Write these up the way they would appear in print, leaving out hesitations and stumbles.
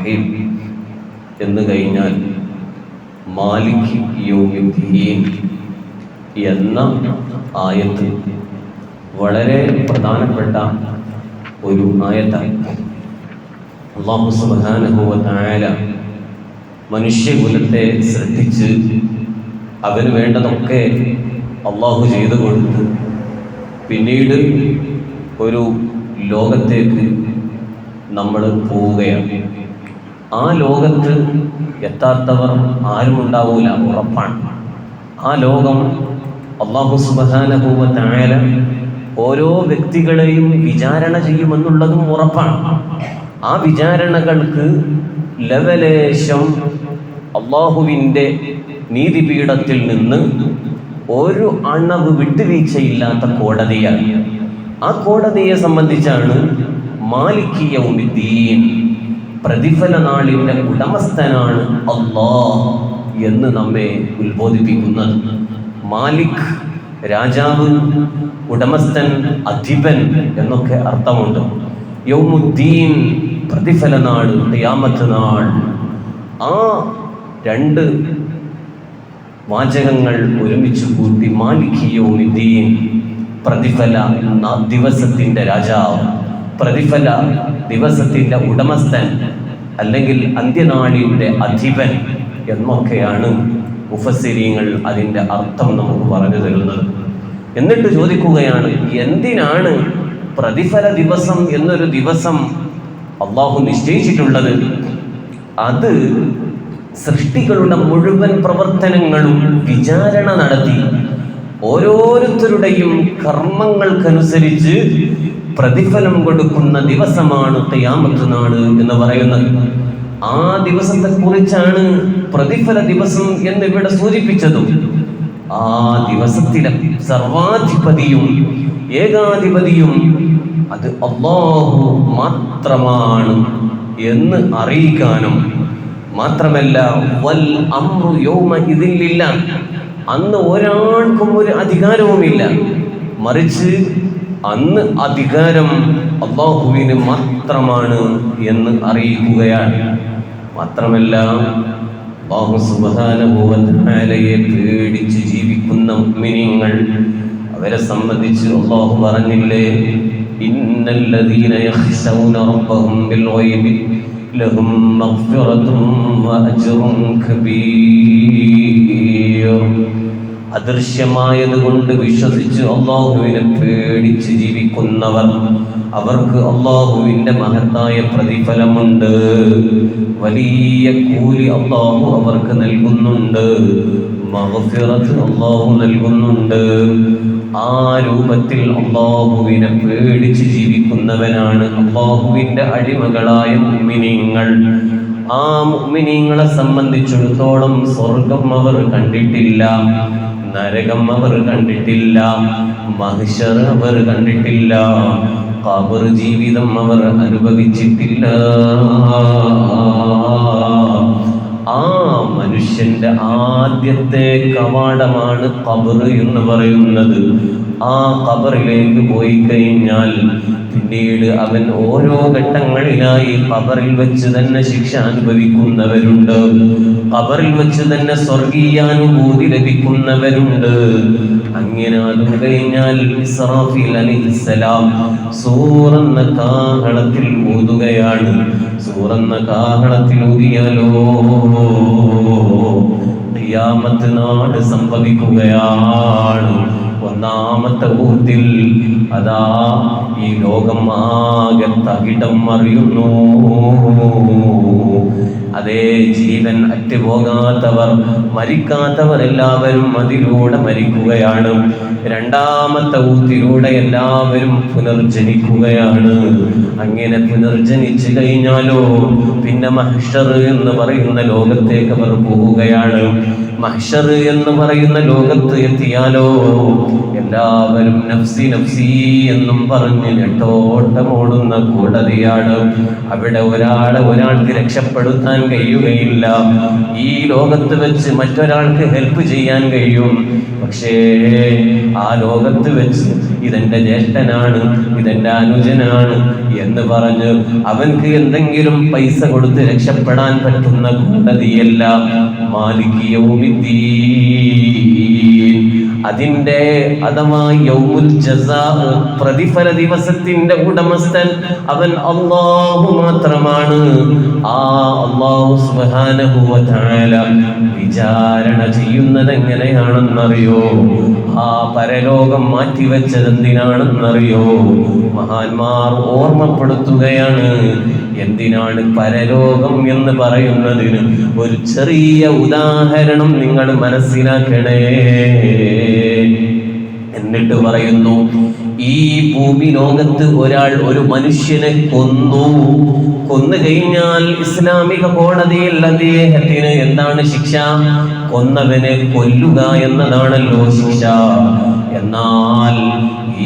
റഹീം എന്ന് കഴിഞ്ഞാൽ മാലിക് യൗമിദ്ദീൻ എന്ന ആയത്ത് വളരെ പ്രധാനപ്പെട്ട ഒരു ആയത്താണ്. അല്ലാഹു സുബ്ഹാനഹു വ തആല മനുഷ്യകുലത്തെ ശ്രദ്ധിച്ച് അവന് വേണ്ടതൊക്കെ അള്ളാഹു ചെയ്തു കൊടുത്ത് പിന്നീട് ഒരു ലോകത്തേക്ക് നമ്മൾ പോവുകയാണ്. ആ ലോകത്ത് എത്താത്തവർ ആരും ഉണ്ടാവൂല, ഉറപ്പാണ്. ആ ലോകം അല്ലാഹു സുബ്ഹാനഹു വ തആല ഓരോ വ്യക്തികളെയും വിചാരണ ചെയ്യുമെന്നുള്ളതും ഉറപ്പാണ്. ആ വിചാരണകൾക്ക് ലവലേശം അള്ളാഹുവിൻ്റെ നീതിപീഠത്തിൽ നിന്ന് ഒരു അണവ് വിട്ടുവീഴ്ചയില്ലാത്ത കോടതിയാണ്. ആ കോടതിയെ സംബന്ധിച്ചാണ് മാലിക് യൗമിദ്ദീൻ, പ്രതിഫല നാളിൻ്റെ ഉടമസ്ഥനാണ് അല്ലാഹ് എന്ന് നമ്മെ ഉത്ബോധിപ്പിക്കുന്നത്. മാലിക് രാജാവ്, ഉടമസ്ഥൻ, അധിപൻ എന്നൊക്കെ അർത്ഥമുണ്ട്. യൗമുദ്ദീൻ പ്രതിഫല നാൾ, ഖിയാമത്ത് നാൾ. ആ രണ്ട് വാചകങ്ങൾ ഒരുമിച്ച് കൂട്ടി മാലിക് യൗമിദ്ദീൻ, പ്രതിഫല ദിവസത്തിൻ്റെ രാജാവ്, പ്രതിഫല ദിവസത്തിൻ്റെ ഉടമസ്ഥൻ, അല്ലെങ്കിൽ അന്ത്യനാളിൻ്റെ അധിപൻ എന്നൊക്കെയാണ് മുഫസ്സിരീങ്ങൾ അതിൻ്റെ അർത്ഥം നമുക്ക് പറഞ്ഞു തരുന്നത്. എന്നിട്ട് ചോദിക്കുകയാണ്, എന്തിനാണ് പ്രതിഫല ദിവസം എന്നൊരു ദിവസം അള്ളാഹു നിശ്ചയിച്ചിട്ടുള്ളത്? അത് സൃഷ്ടികളുടെ മുഴുവൻ പ്രവർത്തനങ്ങളും വിചാരണ നടത്തി ഓരോരുത്തരുടെയും കർമ്മങ്ങൾക്കനുസരിച്ച് പ്രതിഫലം കൊടുക്കുന്ന ദിവസമാണ് ഖിയാമത്ത് നാൾ എന്ന് പറയുന്നത്. ആ ദിവസത്തെക്കുറിച്ചാണ് പ്രതിഫല ദിവസം എന്നിവിടെ സൂചിപ്പിച്ചതും. ആ ദിവസത്തിലെ സർവാധിപതിയും ഏകാധിപതിയും അത് അല്ലാഹു മാത്രമാണ് എന്ന് അറിയിക്കാനും മാത്രമല്ല, വൽ അംറു യൗമഇദിൻ ലില്ലാഹ്, അന്ന് ഒരാൾക്കും ഒരു അധികാരവുമില്ല, മറിച്ച് അന്ന് അധികാരം അല്ലാഹുവിന് മാത്രമാണ് എന്ന് അറിയിക്കുകയാണ്. മാത്രമല്ല, അല്ലാഹു സുബ്ഹാനഹു വ തആലയെ പേടിച്ച് ജീവിക്കുന്ന മുഅ്മിനീങ്ങൾ, അവരെ സംബന്ധിച്ച് അല്ലാഹു പറഞ്ഞില്ലേ, ഇന്നല്ലദീന യഖ്ശൗന റബ്ബഹും ബിൽ ഗൈബി ലഹും മഗ്ഫിറത്തും വഅജ്റുൻ കബീർ. അദൃശ്യമായത് കൊണ്ട് വിശ്വസിച്ച് അല്ലാഹുവിനെ പേടിച്ച് ജീവിക്കുന്നവർ, അവർക്ക് അല്ലാഹുവിൻ്റെ മഹത്തായ പ്രതിഫലമുണ്ട്, വലിയ കൂലി അല്ലാഹു അവർക്ക് നൽകുന്നുണ്ട്, മഗ്ഫിറത്ത് അല്ലാഹു നൽകുന്നുണ്ട്. ആ രൂപത്തിൽ അല്ലാഹുവിനെ പേടിച്ച് ജീവിക്കുന്നവനാണ് അല്ലാഹുവിൻ്റെ അടിമകളായ മുഅ്മിനീങ്ങൾ. ആ മുഅ്മിനീങ്ങളെ സംബന്ധിച്ചിടത്തോളം സ്വർഗം അവർ കണ്ടിട്ടില്ല, നരകം അവർ കണ്ടിട്ടില്ല, മഹ്ശർ അവർ കണ്ടിട്ടില്ല, ഖബർ ജീവിതം അവർ അനുഭവിച്ചിട്ടില്ല. ആ മനുഷ്യന്റെ ആദ്യത്തെ കവാടമാണ് ഖബർ എന്ന് പറയുന്നത്. ആ ഖബറിലേക്ക് പോയി കഴിഞ്ഞാൽ പിന്നീട് അവൻ ഓരോ ഘട്ടങ്ങളിലായി ഖബറിൽ വെച്ച് തന്നെ ശിക്ഷ അനുഭവിക്കുന്നവരുണ്ട്, ഖബറിൽ വെച്ച് തന്നെ സ്വർഗീയാനുഭൂതി ലഭിക്കുന്നവരുണ്ട്. അങ്ങനെ അതും കഴിഞ്ഞാൽ ഇസ്രാഫീൽ അലൈഹിസ്സലാം സൂറെന്ന കാഹളത്തിൽ ഊതുകയാണ്. സൂറെന്ന കാഹളത്തിൽ ഊതിയാലോ ഖിയാമത്ത് നാൾ സംഭവിക്കുകയാണ്. ഒന്നാമത്തെ ഊത്തിൽ അതാ ഈ ലോകം ആകെ തകിടം മറിയുന്നു. അതേ, ജീവൻ അറ്റുപോകാത്തവർ, മരിക്കാത്തവർ എല്ലാവരും അതിലൂടെ മരിക്കുകയാണ്. രണ്ടാമത്തെ ഊത്തിലൂടെ എല്ലാവരും പുനർജനിക്കുകയാണ്. അങ്ങനെ പുനർജനിച്ചു കഴിഞ്ഞാലോ പിന്നെ മഹ്ശർ എന്ന് പറയുന്ന ലോകത്തേക്ക് അവർ പോവുകയാണ്. മഹ്ശർ എന്ന് പറയുന്ന ലോകത്ത് എത്തിയാലോ എല്ലാവരും നഫ്സി നഫ്സി എന്നും പറഞ്ഞ് നെട്ടോട്ടമോടുന്ന കോടതിയാണ്. അവിടെ ഒരാൾക്ക് രക്ഷപ്പെടുത്താൻ കഴിയുകയില്ല. ഈ ലോകത്ത് വെച്ച് മറ്റൊരാൾക്ക് ഹെൽപ്പ് ചെയ്യാൻ കഴിയും, പക്ഷേ ആ ലോകത്ത് വെച്ച് ഇതെന്റെ ജ്യേഷ്ഠനാണ്, ഇതെന്റെ അനുജനാണ് എന്ന് പറഞ്ഞ് അവൻക്ക് എന്തെങ്കിലും പൈസ കൊടുത്ത് രക്ഷപ്പെടാൻ പറ്റുന്ന കോടതിയല്ല മാലിക് യൗമിദ്ദീൻ. അതിന്റെ അഥവാ യൗമുൽ ജസാ, പ്രതിഫല ദിവസത്തിന്റെ ഉടമസ്ഥൻ അവൻ അല്ലാഹു മാത്രമാണ്. ആ അല്ലാഹു സുബ്ഹാനഹു വ തആല വിചാരണ ചെയ്യുന്നത് എങ്ങനെയാണെന്നറിയോ? ആ പരലോകം മാറ്റിവെച്ചത് എന്തിനാണെന്നറിയോ? മഹാന്മാർ ഓർമ്മപ്പെടുത്തുകയാണ്. എന്തിനാണ് പരലോകം എന്ന് പറയുന്നതിന് ഒരു ചെറിയ ഉദാഹരണം നിങ്ങൾ മനസ്സിലാക്കണേ. എന്നിട്ട് പറയുന്നു, ഈ ഭൂമി ലോകത്ത് ഒരാൾ ഒരു മനുഷ്യനെ കൊന്നു കഴിഞ്ഞാൽ ഇസ്ലാമിക കോടതിയിൽ അദ്ദേഹത്തിന് എന്താണ് ശിക്ഷ? കൊന്നവനെ കൊല്ലുക എന്നതാണല്ലോ ശിക്ഷ. എന്നാൽ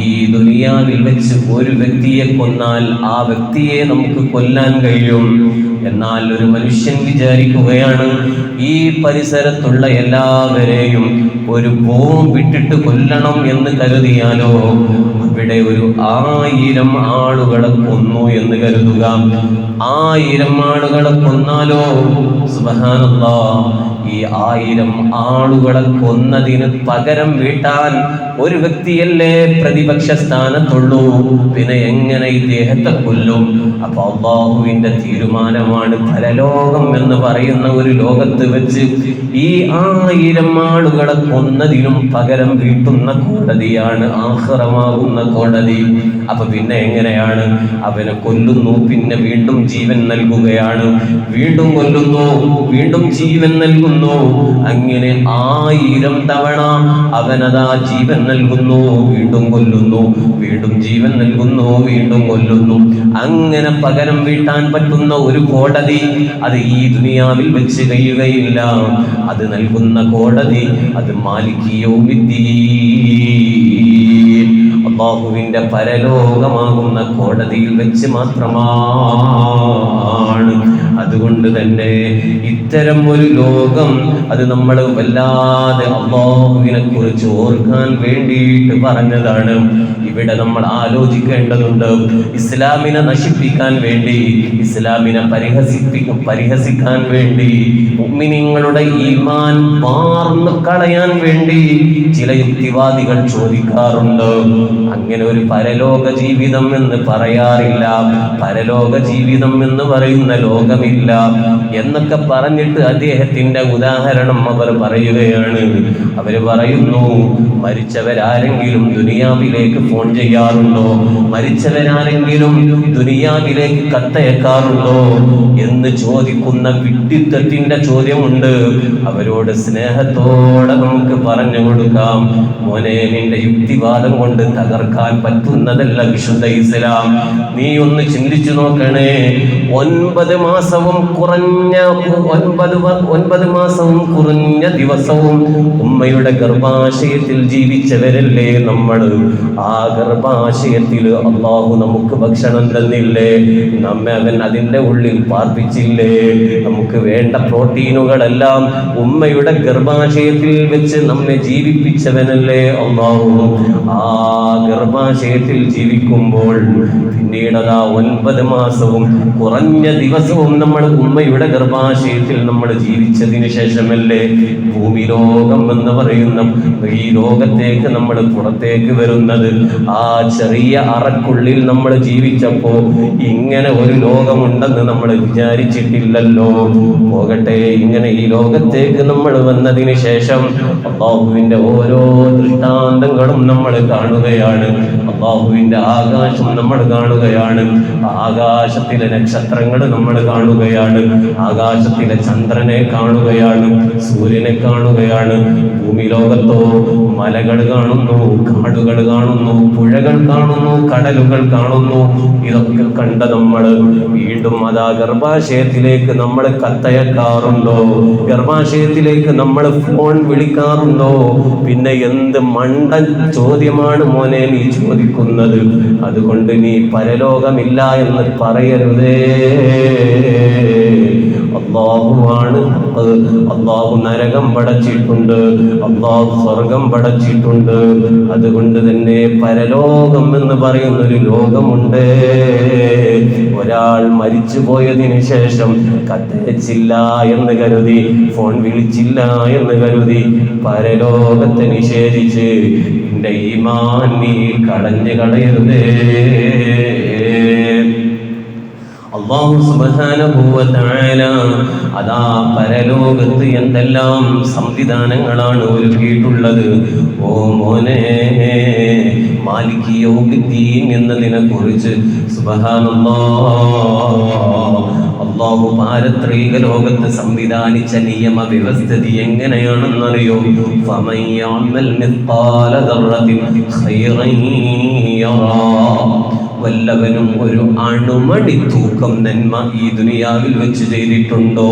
ഈ ദുനിയാവിൽ വെച്ച് ഒരു വ്യക്തിയെ കൊന്നാൽ ആ വ്യക്തിയെ നമുക്ക് കൊല്ലാൻ കഴിയും. എന്നാൽ ഒരു മനുഷ്യൻ വിചാരിക്കുകയാണ് ഈ പരിസരത്തുള്ള എല്ലാവരെയും ഒരു ബോംബിട്ടിട്ട് കൊല്ലണം എന്ന് കരുതിയാലോ, ഇവിടെ ഒരു 1000 ആളുകളെ കൊന്നു എന്ന് കരുതുക. 1000 ആളുകളെ കൊന്നാലോ, സുബ്ഹാനല്ലാഹ്, ഈ 1000 ആളുകളെ കൊന്നതിന് പകരം വീട്ടാൻ ഒരു വ്യക്തിയല്ലേ പ്രതിപക്ഷ സ്ഥാനത്തുള്ളൂ. പിന്നെ എങ്ങനെ ഇദ്ദേഹത്തെ കൊല്ലും? അപ്പൊ അല്ലാഹുവിന്റെ തീരുമാനമാണ് പരലോകം എന്ന് പറയുന്ന ഒരു ലോകത്ത് വെച്ച് ഈ 1000 ആളുകളെ കൊന്നതിനും പകരം വീട്ടുന്ന കോടതിയാണ് ആഖിറമാകുന്ന കോടതി. അപ്പൊ പിന്നെ എങ്ങനെയാണ്? അവനെ കൊല്ലുന്നു, പിന്നെ വീണ്ടും ജീവൻ നൽകുകയാണ്, വീണ്ടും കൊല്ലുന്നു, വീണ്ടും ജീവൻ നൽകുന്നു. അങ്ങനെ 1000 തവണ അവനതാ ജീവൻ നൽകുന്നു, വീണ്ടും കൊല്ലുന്നു, വീണ്ടും ജീവൻ നൽകുന്നു, വീണ്ടും കൊല്ലുന്നു. അങ്ങനെ പകരം വീട്ടാൻ പറ്റുന്ന ഒരു കോടതി അത് ഈ ദുനിയാവിൽ വെച്ച് കഴിയുകയില്ല. അത് നൽകുന്ന കോടതി അത് മാലിക് യൗമിദ്ദീൻ, അല്ലാഹുവിന്റെ പരലോകമാകുന്ന കോടതിയിൽ വെച്ച് മാത്രമാണ്. അതുകൊണ്ട് തന്നെ ഇത്തരം ഒരു ലോകം അത് നമ്മൾ വല്ലാതെ അല്ലാഹുവിനെ കുറിച്ച് ഓർക്കാൻ വേണ്ടിയിട്ട് പറഞ്ഞതാണ്. ഇവിടെ നമ്മൾ ആലോചിക്കേണ്ടതുണ്ട്. ഇസ്ലാമിനെ നശിപ്പിക്കാൻ വേണ്ടി, ഇസ്ലാമിനെ പരിഹസിക്കാൻ വേണ്ടി, മുഅ്മിനീങ്ങളുടെ ഈമാൻ മാർന്നു കളയാൻ വേണ്ടി ചില യുക്തിവാദികൾ ചോദിക്കാറുണ്ട്, അങ്ങനെ ഒരു പരലോക ജീവിതം എന്ന് പറയാറില്ല, പരലോക ജീവിതം എന്ന് പറയുന്ന ലോകമില്ല എന്നൊക്കെ പറഞ്ഞിട്ട് അദ്ദേഹത്തിന്റെ ഉദാഹരണം അവർ പറയുകയാണ്. അവര് പറയുന്നു, മരിച്ചവരാരെങ്കിലും ദുനിയാവിലേക്ക് ഫോൺ ചെയ്യാറുണ്ടോ? മരിച്ചവരാരെങ്കിലും ദുനിയാവിലേക്ക് കത്തയക്കാറുണ്ടോ എന്ന് ചോദിക്കുന്ന വിഡ്ഢിത്തത്തിന്റെ ചോദ്യമുണ്ട്. അവരോട് സ്നേഹത്തോടെ നമുക്ക് പറഞ്ഞു കൊടുക്കാം, മോനെ, നിന്റെ യുക്തിവാദം കൊണ്ട് തകർക്കാൻ പറ്റുന്നതല്ല വിശുദ്ധ ഇസ്ലാം. നീ ഒന്ന് ചിന്തിച്ചു നോക്കണേ. 9 മാസവും കുറഞ്ഞ ദിവസവും ഉമ്മയുടെ ഗർഭാശയത്തിൽ ജീവിച്ചവരല്ലേ നമ്മൾ. ആ ഗർഭാശയത്തിൽ അല്ലാഹു നമുക്ക് ഭക്ഷണം തന്നില്ലേ? നമ്മെ അവൻ അതിൻ്റെ ഉള്ളിൽ പാർപ്പിച്ചില്ലേ? നമുക്ക് വേണ്ട പ്രോട്ടീനുകളെല്ലാം ഉമ്മയുടെ ഗർഭാശയത്തിൽ വെച്ച് നമ്മെ ജീവിപ്പിച്ചവനല്ലേ അല്ലാഹു. ആ ഗർഭാശയത്തിൽ ജീവിക്കുമ്പോൾ പിന്നീട് 9 മാസവും കുറഞ്ഞ ദിവസവും നമ്മൾ ഉമ്മയുടെ ഗർഭാശയത്തിൽ നമ്മൾ ജീവിച്ചതിന് ശേഷമല്ലേ ഭൂമി ലോകം എന്ന് പറയുന്ന ഈ ലോകത്തേക്ക് നമ്മൾ പുറത്തേക്ക് വരുന്നത്. ആ ചെറിയ അറക്കുള്ളിൽ നമ്മൾ ജീവിച്ചപ്പോ ഇങ്ങനെ ഒരു ലോകമുണ്ടെന്ന് നമ്മൾ വിചാരിച്ചിട്ടില്ലല്ലോ. പോകട്ടെ, ഇങ്ങനെ ഈ ലോകത്തേക്ക് നമ്മൾ വന്നതിന് ശേഷം അല്ലാഹുവിന്റെ ഓരോ ദൃഷ്ടാന്തങ്ങളും നമ്മൾ കാണുകയാണ്. അല്ലാഹുവിന്റെ ആകാശം നമ്മൾ കാണുകയാണ്, ആകാശത്തിലെ നക്ഷത്രങ്ങൾ നമ്മൾ കാണുകയാണ്, ആകാശത്തിലെ ചന്ദ്രനെ കാണുകയാണ്, സൂര്യനെ കാണുകയാണ്. ഭൂമി ലോകത്തോ മലകൾ കാണുന്നു, കാടുകൾ കാണുന്നു, പുഴകൾ കാണുന്നു, കടലുകൾ കാണുന്നു. ഇതൊക്കെ കണ്ട നമ്മൾ വീണ്ടും അതാ ഗർഭാശയത്തിലേക്ക് നമ്മൾ കത്തയക്കാറുണ്ടോ? ഗർഭാശയത്തിലേക്ക് നമ്മൾ ഫോൺ വിളിക്കാറുണ്ടോ? പിന്നെ എന്ത് മണ്ടൻ ചോദ്യമാണ് മോനെ നീ ചോദിക്കുന്നത്? അതുകൊണ്ട് നീ പരലോകമില്ല എന്ന് പറയരുതേ. അല്ലാഹുവാണ് ഹഖ്. അല്ലാഹു നരകം പടച്ചിട്ടുണ്ട്, അല്ലാഹു സ്വർഗം പടച്ചിട്ടുണ്ട്. അതുകൊണ്ട് തന്നെ പരലോകം എന്ന് പറയുന്നൊരു ലോകമുണ്ട്. ഒരാൾ മരിച്ചു പോയതിനു ശേഷം കത്തയച്ചില്ല എന്ന് കരുതി, ഫോൺ വിളിച്ചില്ല എന്ന് കരുതി പരലോകത്തെ നിഷേധിച്ച് നിന്റെ ഈമാൻ നീ കളഞ്ഞു കളയരുതേ. അല്ലാഹു സുബ്ഹാനഹു വ തആല അതാ പരലോകത്ത് എന്തെല്ലാം സംവിധാനങ്ങളാണ് ഒരുക്കിയിട്ടുള്ളത്. ഓ മോനെ, മാലിക് യൗമിദ്ദീൻ എന്നതിനെ കുറിച്ച് സുബ്ഹാനല്ലാഹ് അല്ലാഹു പാരത്രിക ലോകത്ത് സംവിധാനിച്ച നിയമ വ്യവസ്ഥിതി എങ്ങനെയാണെന്നറിയോ? ഫമൻ യഅമൽ മിസ്ഖാല ദർറത്തിൻ ഖൈറൻ യറാ. വല്ലവനും ഒരു അണുമണി തൂക്കം നന്മ ഈ ദുനിയാവിൽ വെച്ച് ചെയ്തിട്ടുണ്ടോ,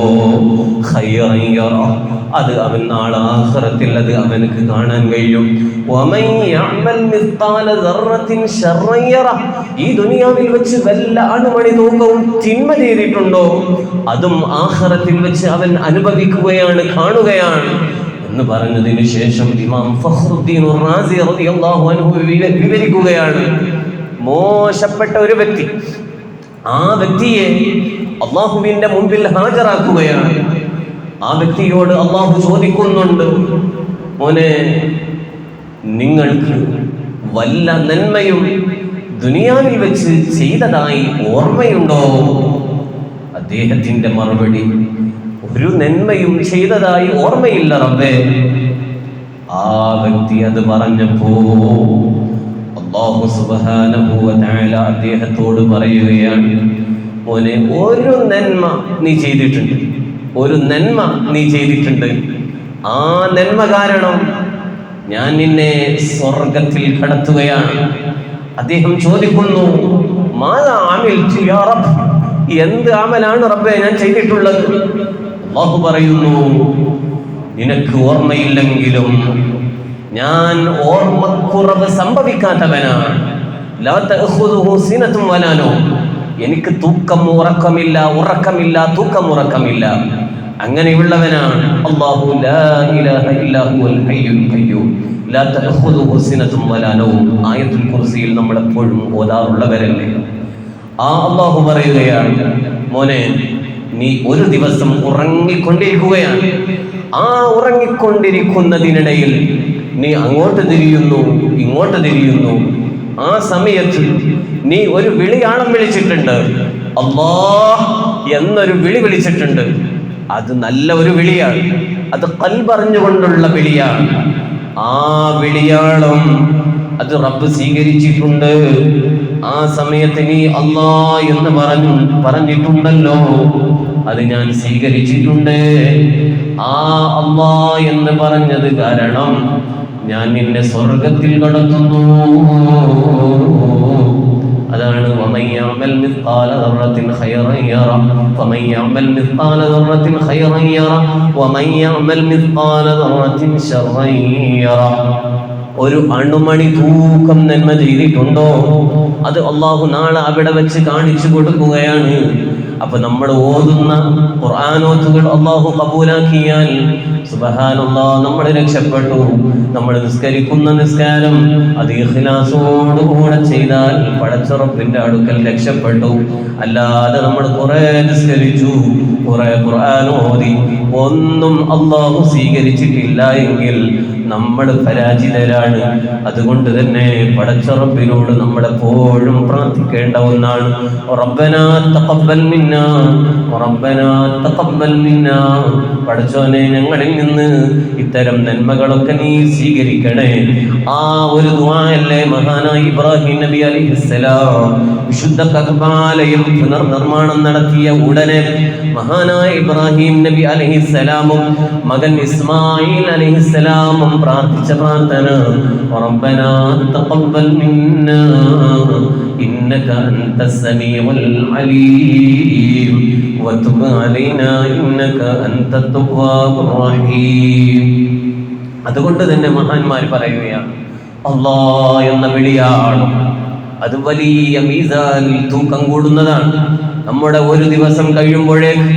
ഖൈറൻ യറാ, അത് അവൻ നാളെ ആഖിറത്തിൽ അത് അവനക്ക് കാണാൻ കഴിയും. വമൻ യഅമൽ മിസ്ഖാല ദർറത്തിൻ ശർറൻ യറാ. ഈ ദുനിയാവിൽ വെച്ച് വല്ല അണുമണി തൂക്കവും തിന്മ ചെയ്തിട്ടുണ്ടോ, അതും ആഖിറത്തിൽ വെച്ച് അവൻ അനുഭവിക്കുകയാണ്, കാണുകയാണ് എന്ന് പറഞ്ഞതിന് ശേഷം ഇമാം ഫഖ്റുദ്ദീൻ റാസി റളിയല്ലാഹു അൻഹു വിവരിക്കുകയാണ്. മോശപ്പെട്ട ഒരു വ്യക്തി, ആ വ്യക്തിയെ അല്ലാഹുവിന്റെ മുൻപിൽ ഹാജരാക്കുകയാണ്. ആ വ്യക്തിയോട് അല്ലാഹു ചോദിക്കുന്നുണ്ട്, മോനെ, നിങ്ങൾക്ക് വല്ല നന്മയും ദുനിയാവിൽ വെച്ച് ചെയ്തതായി ഓർമ്മയുണ്ടോ? അദ്ദേഹത്തിന്റെ മറുപടി, ഒരു നന്മയും ചെയ്തതായി ഓർമ്മയില്ല റബ്ബേ. ആ വ്യക്തി അത് പറഞ്ഞപ്പോ അല്ലാഹു സുബ്ഹാനഹു വ തആല അദ്ദേഹത്തോട് പറയുകയാണ്, മോനെ, ഒരു നന്മ നീ ചെയ്തിട്ടുണ്ട്, ഒരു നന്മ നീ ചെയ്തിട്ടുണ്ട്. ആ നന്മ കാരണം ഞാൻ നിന്നെ സ്വർഗത്തിൽ കടത്തുകയാണ്. അദ്ദേഹം ചോദിക്കുന്നു, മാദാ അമിൽതു യാ റബ്ബ്, എന്ത് അമലാണ് റബ്ബേ ഞാൻ ചെയ്തിട്ടുള്ളത്? അല്ലാഹു പറയുന്നു, നിനക്ക് ഓർമ്മയില്ലെങ്കിലും ഞാൻ ഓർമ്മക്കുറവ് സംഭവിക്കാത്തവനാണ്. ലാ തഅഖുദുഹു സിനത്തും വലാ നൗം. എനിക്ക് തൂക്കം ഉറക്കമില്ല, ഉറക്കമില്ല, തൂക്കം ഉറക്കമില്ല, അങ്ങനെയുള്ളവനാണ്. അല്ലാഹു ലാ ഇലാഹ ഇല്ലാ ഹുവൽ ഹയ്യുൽ ഖയ്യൂം ലാ തഅഖുദുഹു സിനത്തും വലാ നൗം. ആയത്തുൽ കുർസിയിൽ നമ്മൾ എപ്പോഴും ഓതാറുള്ളവരല്ലേ. ആ അല്ലാഹു പറയുകയാണ്, മോനെ, നീ ഒരു ദിവസം ഉറങ്ങിക്കൊണ്ടിരിക്കുകയാണ്. ആ ഉറങ്ങിക്കൊണ്ടിരിക്കുന്നതിനിടയിൽ നീ അങ്ങോട്ട് തിരിയുന്നു, ഇങ്ങോട്ട് തിരിയുന്നു. ആ സമയത്ത് നീ ഒരു വിളിയാളം വിളിച്ചിട്ടുണ്ട്, അല്ലാഹ് എന്നൊരു വിളി വിളിച്ചിട്ടുണ്ട്. അത് നല്ല ഒരു വിളിയാണ്, അത് ഖൽബറിഞ്ഞുകൊണ്ടുള്ള വിളിയാണ്. ആ വിളിയാളം അത് റബ്ബ് സ്വീകരിച്ചിട്ടുണ്ട്. ആ സമയത്ത് നീ അല്ലാഹ് എന്ന് പറഞ്ഞിട്ടുണ്ടല്ലോ, അത് ഞാൻ സ്വീകരിച്ചിട്ടുണ്ട്. ആ അല്ലാഹ് എന്ന് പറഞ്ഞത് കാരണം ഞാൻ നിന്നെ സ്വർഗത്തിൽ കടത്തുന്നു. അതാണ് വമൻ യഅമൽ മിസ്ഖാല ദർറത്തിൻ ഖൈറൻ യറ ഫമൻ യഅമൽ മിസ്ഖാല ദർറത്തിൻ ഖൈറൻ യറ വമൻ യഅമൽ മിസ്ഖാല ദർറത്തിൻ ശർറൻ യറ. ഒരു അണുമണി തൂക്കം നന്മ ചെയ്തിട്ടുണ്ടോ, അത് അല്ലാഹു നാളെ അവിടെ വെച്ച് കാണിച്ചു കൊടുക്കുകയാണ്. അപ്പൊ നമ്മൾ ഓതുന്ന ഖുർആനോത്തുകൾ അല്ലാഹു ഖബൂലാക്കിയാൽ സുബ്ഹാനല്ലാഹ് നമ്മൾ രക്ഷപ്പെട്ടു. നമ്മൾ നിസ്കരിക്കുന്ന നിസ്കാരം അത് ഇഖ്ലാസോടുകൂടെ ചെയ്താൽ പടച്ച റബ്ബിന്റെ അടുക്കൽ രക്ഷപ്പെട്ടു. അല്ലാതെ നമ്മൾ കുറെ നിസ്കരിച്ചു, കുറെ ഖുർആൻ ഓതി, ഒന്നും അല്ലാഹു സ്വീകരിച്ചിട്ടില്ല എങ്കിൽ നമ്മൾ പരാജിതരാണ്. അതുകൊണ്ട് തന്നെ പടച്ച റബ്ബിനോട് നമ്മൾ എപ്പോഴും പ്രാർത്ഥിക്കേണ്ട ഒന്നാണ്, റബ്ബനാ തഖബ്ബൽ മിന്നാ, റബ്ബനാ തഖബ്ബൽ മിന്നാ. പടച്ചോനെ, ഞങ്ങളിൽ നിന്ന് ഇത്തരം നന്മകളൊക്കെ നീ സ്വീകരിക്കണേ. ആ ഒരു ദുആയല്ലേ മഹാനായ ഇബ്രാഹിം നബി അലൈഹിസ്സലാം വിശുദ്ധ കഅബാലയം പുനർനിർമ്മാണം നടത്തിയ ഉടനെ മഹാനായ ഇബ്രാഹിം നബി അലൈഹിസ്സലാമും മകൻ ഇസ്മായിൽ അലൈഹിസ്സലാമും പ്രാർത്ഥിച്ച പ്രാർത്ഥന, റബ്ബനാ തഖബ്ബൽ മിന്നാ ഇന്നക അൻതസ് സമീഉൽ അലീം വതുബ് അലൈനാ ഇന്നക അൻതത് തവ്വാബുർ റഹീം. അതുകൊണ്ട് തന്നെ മഹാന്മാർ പറയുകയാണ്, അല്ലാഹ് എന്ന വിളിയാണ് അത് വലിയ മീസാനിൽ തൂക്കം കൂടുന്നതാണ്. നമ്മുടെ ഒരു ദിവസം കഴിയുമ്പോഴേക്ക്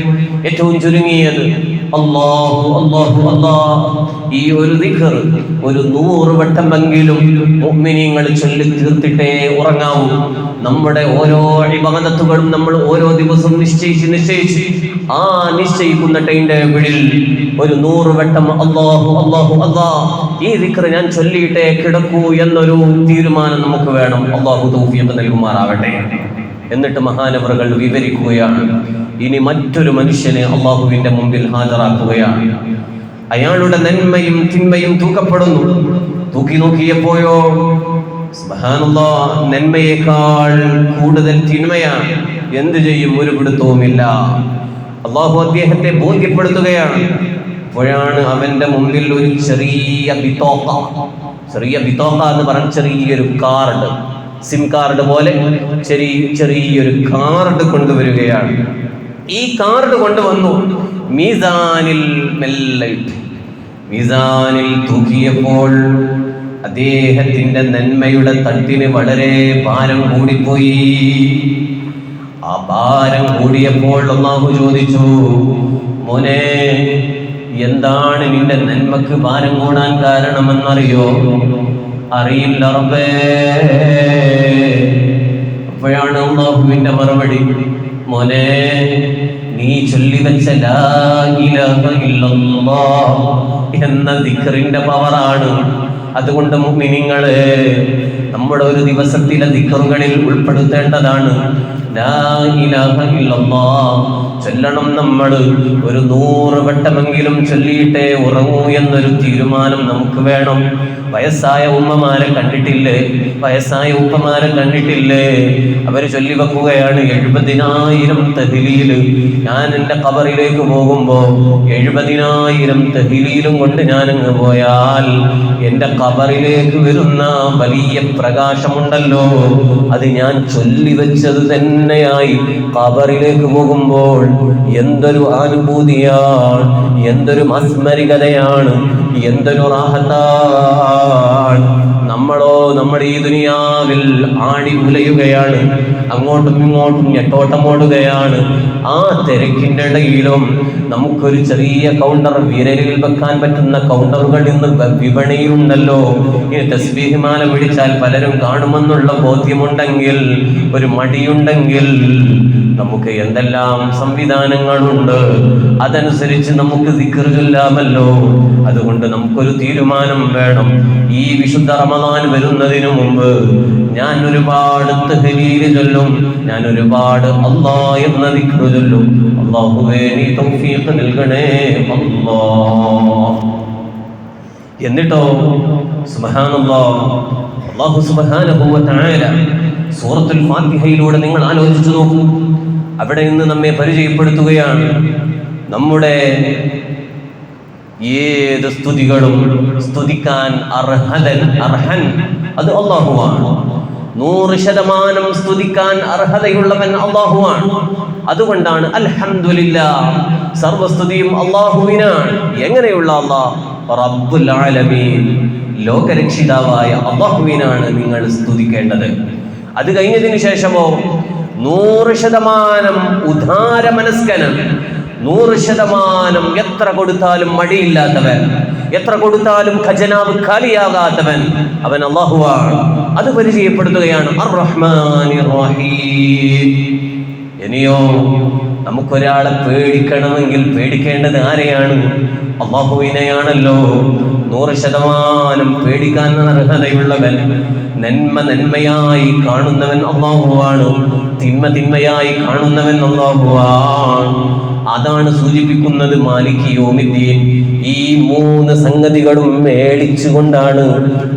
ഏറ്റവും ചുരുങ്ങിയത് അല്ലാഹു അല്ലാഹു അല്ലാഹ്. ഈ ഒരു ദിക്ർ ഒരു 100 വട്ടമെങ്കിലും മുഅ്മിനീങ്ങൾ ചൊല്ലി തീർത്തിട്ടേ ഉറങ്ങാവൂ. നമ്മുടെ ഓരോ ഇബാദത്തുകളും നമ്മൾ ഓരോ ദിവസവും നിശ്ചയിച്ച് ആ നിശ്ചയിക്കുന്ന ടൈം ടേബിളിൽ ഒരു 100 വട്ടം അല്ലാഹു അല്ലാഹു അല്ലാഹ് ഈ ദിക്ർ ഞാൻ ചൊല്ലിയിട്ടേ കിടക്കൂ എന്നൊരു തീരുമാനം നമുക്ക് വേണം. അല്ലാഹു തൗഫീഖ് നൽകുമാറാവട്ടെ. എന്നിട്ട് മഹാനവറുകൾ വിവരിക്കുകയാണ്, ഇനി മറ്റൊരു മനുഷ്യനെ അള്ളാഹുവിന്റെ മുമ്പിൽ ഹാജരാക്കുകയാണ്. അയാളുടെ നന്മയും തിന്മയും തൂക്കപ്പെടുന്നു. തൂക്കി നോക്കിയപ്പോയോ സുബ്ഹാനല്ലാഹ്, നന്മയേക്കാൾ കൂടുതൽ തിന്മയാണ്. എന്ത് ചെയ്യും? ഒരു പിടുത്തവുമില്ല. അള്ളാഹു അദ്ദേഹത്തെ ബോധ്യപ്പെടുത്തുകയാണ്. അപ്പോഴാണ് അവന്റെ മുമ്പിൽ ഒരു ചെറിയ ബിത്തോക്ക എന്ന് പറഞ്ഞ ചെറിയൊരു കാർഡ്, സിം കാർഡ് പോലെ ചെറിയൊരു കാർഡ് കൊണ്ടുവരികയാണ്. ഈ കാർഡ് കൊണ്ടുവന്നു മീസാനിൽ തൂക്കിയപ്പോൾ അദ്ദേഹത്തിന്റെ നന്മയുടെ തട്ടിന് വളരെ ഭാരം കൂടിപ്പോയി. ആ ഭാരം കൂടിയപ്പോൾ അല്ലാഹു ചോദിച്ചു, മോനെ, എന്താണ് നിന്റെ നന്മക്ക് ഭാരം കൂടാൻ കാരണമെന്നറിയോ? അറിയില്ല റബ്ബേ. അപ്പോഴാണ് അല്ലാഹുവിന്റെ മറുപടി, മോനെ, നീ ചൊല്ലിവെച്ച ലാ ഇലാഹ ഇല്ലല്ലാഹ് എന്ന ദിക്റിന്റെ പവറാണ്. അതുകൊണ്ട് മുഅ്മിനീങ്ങളെ, നമ്മുടെ ഒരു ദിവസത്തിലെ ദിക്റുകളിൽ ഉൾപ്പെടുത്തേണ്ടതാണ് ലാ ഇലാഹ ഇല്ലല്ലാഹ്. ചൊല്ലണം. നമ്മൾ ഒരു 100 വട്ടമെങ്കിലും ചൊല്ലിയിട്ടേ ഉറങ്ങൂ എന്നൊരു തീരുമാനം നമുക്ക് വേണം. വയസ്സായ ഉമ്മമാരെ കണ്ടിട്ടില്ലേ? വയസ്സായ ഉപ്പമാരെ കണ്ടിട്ടില്ലേ? അവര് ചൊല്ലി വെക്കുകയാണ് 70,000 തഹ്ലീല്. ഞാൻ എൻ്റെ ഖബറിലേക്ക് പോകുമ്പോ 70,000 തഹ്ലീലും കൊണ്ട് ഞാനങ്ങ് പോയാൽ എൻ്റെ ഖബറിലേക്ക് വരുന്ന വലിയ പ്രകാശമുണ്ടല്ലോ, അത് ഞാൻ ചൊല്ലി വെച്ചത് തന്നെയായി ഖബറിലേക്ക് പോകുമ്പോൾ എന്തൊരു അനുഭൂതിയാണ്, എന്തൊരു മാസ്മരികതയാണ്, എന്തൊരു റാഹത്താണ്. നമ്മളോ നമ്മുടെ ഈ ദുനിയാവിൽ ആടി ഉലയുകയാണ്, അങ്ങോട്ടും ഇങ്ങോട്ടും ഞെട്ടോട്ടമോടുകയാണ്. ആ തിരക്കിൻ്റെ ഇടയിലും നമുക്കൊരു ചെറിയ കൗണ്ടർ, വിരലിൽ വെക്കാൻ പറ്റുന്ന കൗണ്ടറുകൾ ഇന്ന് വിപണിയിലുണ്ടല്ലോ. ഈ തസ്ബീഹ് മാല പിടിച്ചാൽ പലരും കാണുമെന്നുള്ള ബോധ്യമുണ്ടെങ്കിൽ, ഒരു മടിയുണ്ടെങ്കിൽ, നമുക്ക് എന്തെല്ലാം സംവിധാനങ്ങളുണ്ട്, അതനുസരിച്ച് നമുക്ക് ദിക്ർ ചൊല്ലാമല്ലോ. അതുകൊണ്ട് നമുക്കൊരു തീരുമാനം വേണം. ഈ വിശുദ്ധ റമദാൻ വരുന്നതിനു മുമ്പ് ഞാൻ ഒരുപാട് തഹ്ലീല് ചൊല്ലും, ഞാൻ ഒരുപാട് അല്ലാഹ് എന്ന ദിക്ർ ചൊല്ലും. അല്ലാഹുവേ, നീ തൗഫീഖ് നൽകണേ അല്ലാഹ്. എന്നിട്ടോ സുബ്ഹാനല്ലാഹ്, അല്ലാഹു സുബ്ഹാനഹു വ തആല സൂറത്തുൽ ഫാത്തിഹയിലൂടെ നിങ്ങൾ ആലോചിച്ചു നോക്കൂ. അവിടെ നിന്ന് നമ്മെ പരിചയപ്പെടുത്തുകയാണ്, നമ്മുടെ ഏത് സ്തുതികളും സ്തുതിക്കാൻ അർഹൻ അത് അല്ലാഹുവാണ്. 100% സ്തുതിക്കാൻ അർഹതയുള്ളവൻ അല്ലാഹുവാണ്. അതുകൊണ്ടാണ് അൽഹംദുലില്ലാഹ്, സർവസ്തുതിയും അല്ലാഹുവിനാണ്. എങ്ങനെയുള്ള അല്ലാഹ്? റബ്ബുൽ ആലമീൻ, ലോകരക്ഷിതാവായ അല്ലാഹുവിനാണ് നിങ്ങൾ സ്തുതിക്കേണ്ടത്. അത് കഴിഞ്ഞതിന് ശേഷമോ 100% ഉദാരമനസ്കനം, 100% എത്ര കൊടുത്താലും മടിയില്ലാത്തവൻ, എത്ര കൊടുത്താലും ഖജനാവ് ഖാലിയാകാത്തവൻ, അവൻ അല്ലാഹുവാണ്. അത് പരിചയപ്പെടുത്തുകയാണ് അർ-റഹ്മാനിർ റഹീം. ഇനിയോ നമുക്കൊരാളെ പേടിക്കണമെങ്കിൽ പേടിക്കേണ്ടത് ആരെയാണ്? അല്ലാഹുവിനെയാണല്ലോ. 100% പേടിക്കാൻ അർഹതയുള്ളവൻ, നന്മ നന്മയായി കാണുന്നവൻ അല്ലാഹുവാണ്, തിന്മ തിന്മയായി കാണുന്നവൻ അല്ലാഹുവാണ്. അതാണ് സൂചിപ്പിക്കുന്നത് മാലിക് യൗമിദ്ദീൻ. ഈ 3 സംഗതികളും മേടിച്ചുകൊണ്ടാണ്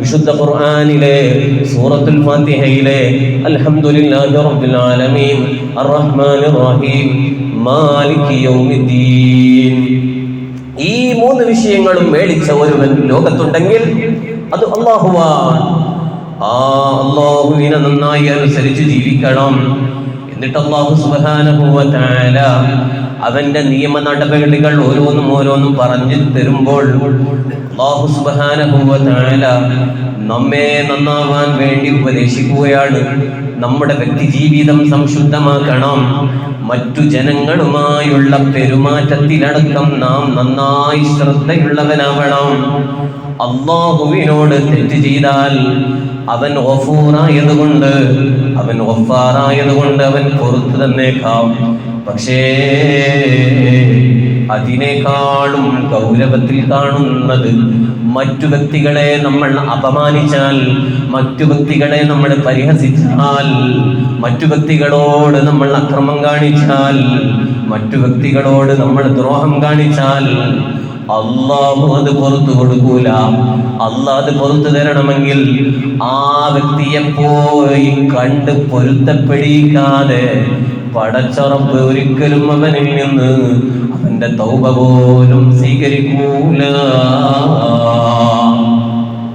വിശുദ്ധ ഖുർആനിലെ സൂറത്തുൽ ഫാത്തിഹയിലെ അൽഹംദുലില്ലാഹി റബ്ബിൽ ആലമീൻ അർ-റഹ്മാനിർ റഹീം മാലിക് യൗമിദ്ദീൻ. ഈ 3 വിഷയങ്ങളും മേടിച്ച ഒരുവൻ ലോകത്തുണ്ടെങ്കിൽ അത് അല്ലാഹുവാണ്. ആ അല്ലാഹുവിനെ നന്നായി അനുസരിച്ച് ജീവിക്കണം. എന്നിട്ട് അല്ലാഹു സുബ്ഹാനഹു വ തആല അവന്റെ നിയമ നടപടികൾ ഓരോന്നും പറഞ്ഞു തരുമ്പോൾ അല്ലാഹു സുബ്ഹാനഹു വ തആല നമ്മെ നന്നാവാൻ വേണ്ടി ഉപദേശിക്കുകയാണ്. നമ്മുടെ വ്യക്തി ജീവിതം സംശുദ്ധമാക്കണം. മറ്റു ജനങ്ങളുമായുള്ള പെരുമാറ്റത്തിലടക്കം നാം നന്നായി ശ്രദ്ധയുള്ളവനാവണം. അല്ലാഹുവിനോട് തെറ്റ് ചെയ്താൽ അവൻ ഗഫൂറായതുകൊണ്ട്, അവൻ ഗഫാറായതുകൊണ്ട് അവൻ പുറത്തു തന്നേക്കാം. പക്ഷേ അതിനേക്കാളും ഗൗരവത്തിൽ കാണുന്നത് മറ്റു വ്യക്തികളെ നമ്മൾ അപമാനിച്ചാൽ, മറ്റു വ്യക്തികളെ നമ്മൾ പരിഹസിച്ചാൽ, മറ്റു വ്യക്തികളോട് നമ്മൾ അക്രമം കാണിച്ചാൽ, മറ്റു വ്യക്തികളോട് നമ്മൾ ദ്രോഹം കാണിച്ചാൽ അല്ലാഹു അത് പുറത്തു കൊടുക്കൂല. അല്ലാഹ് അത് പുറത്തു തരണമെങ്കിൽ ആ വ്യക്തിയെ പോയി കണ്ട് പൊരുത്തപ്പെടിക്കാതെ പടച്ച റബ്ബ് ഒരിക്കലും അവനിൽ നിന്ന് അവന്റെ തൗബ പോലും സ്വീകരിക്കൂല.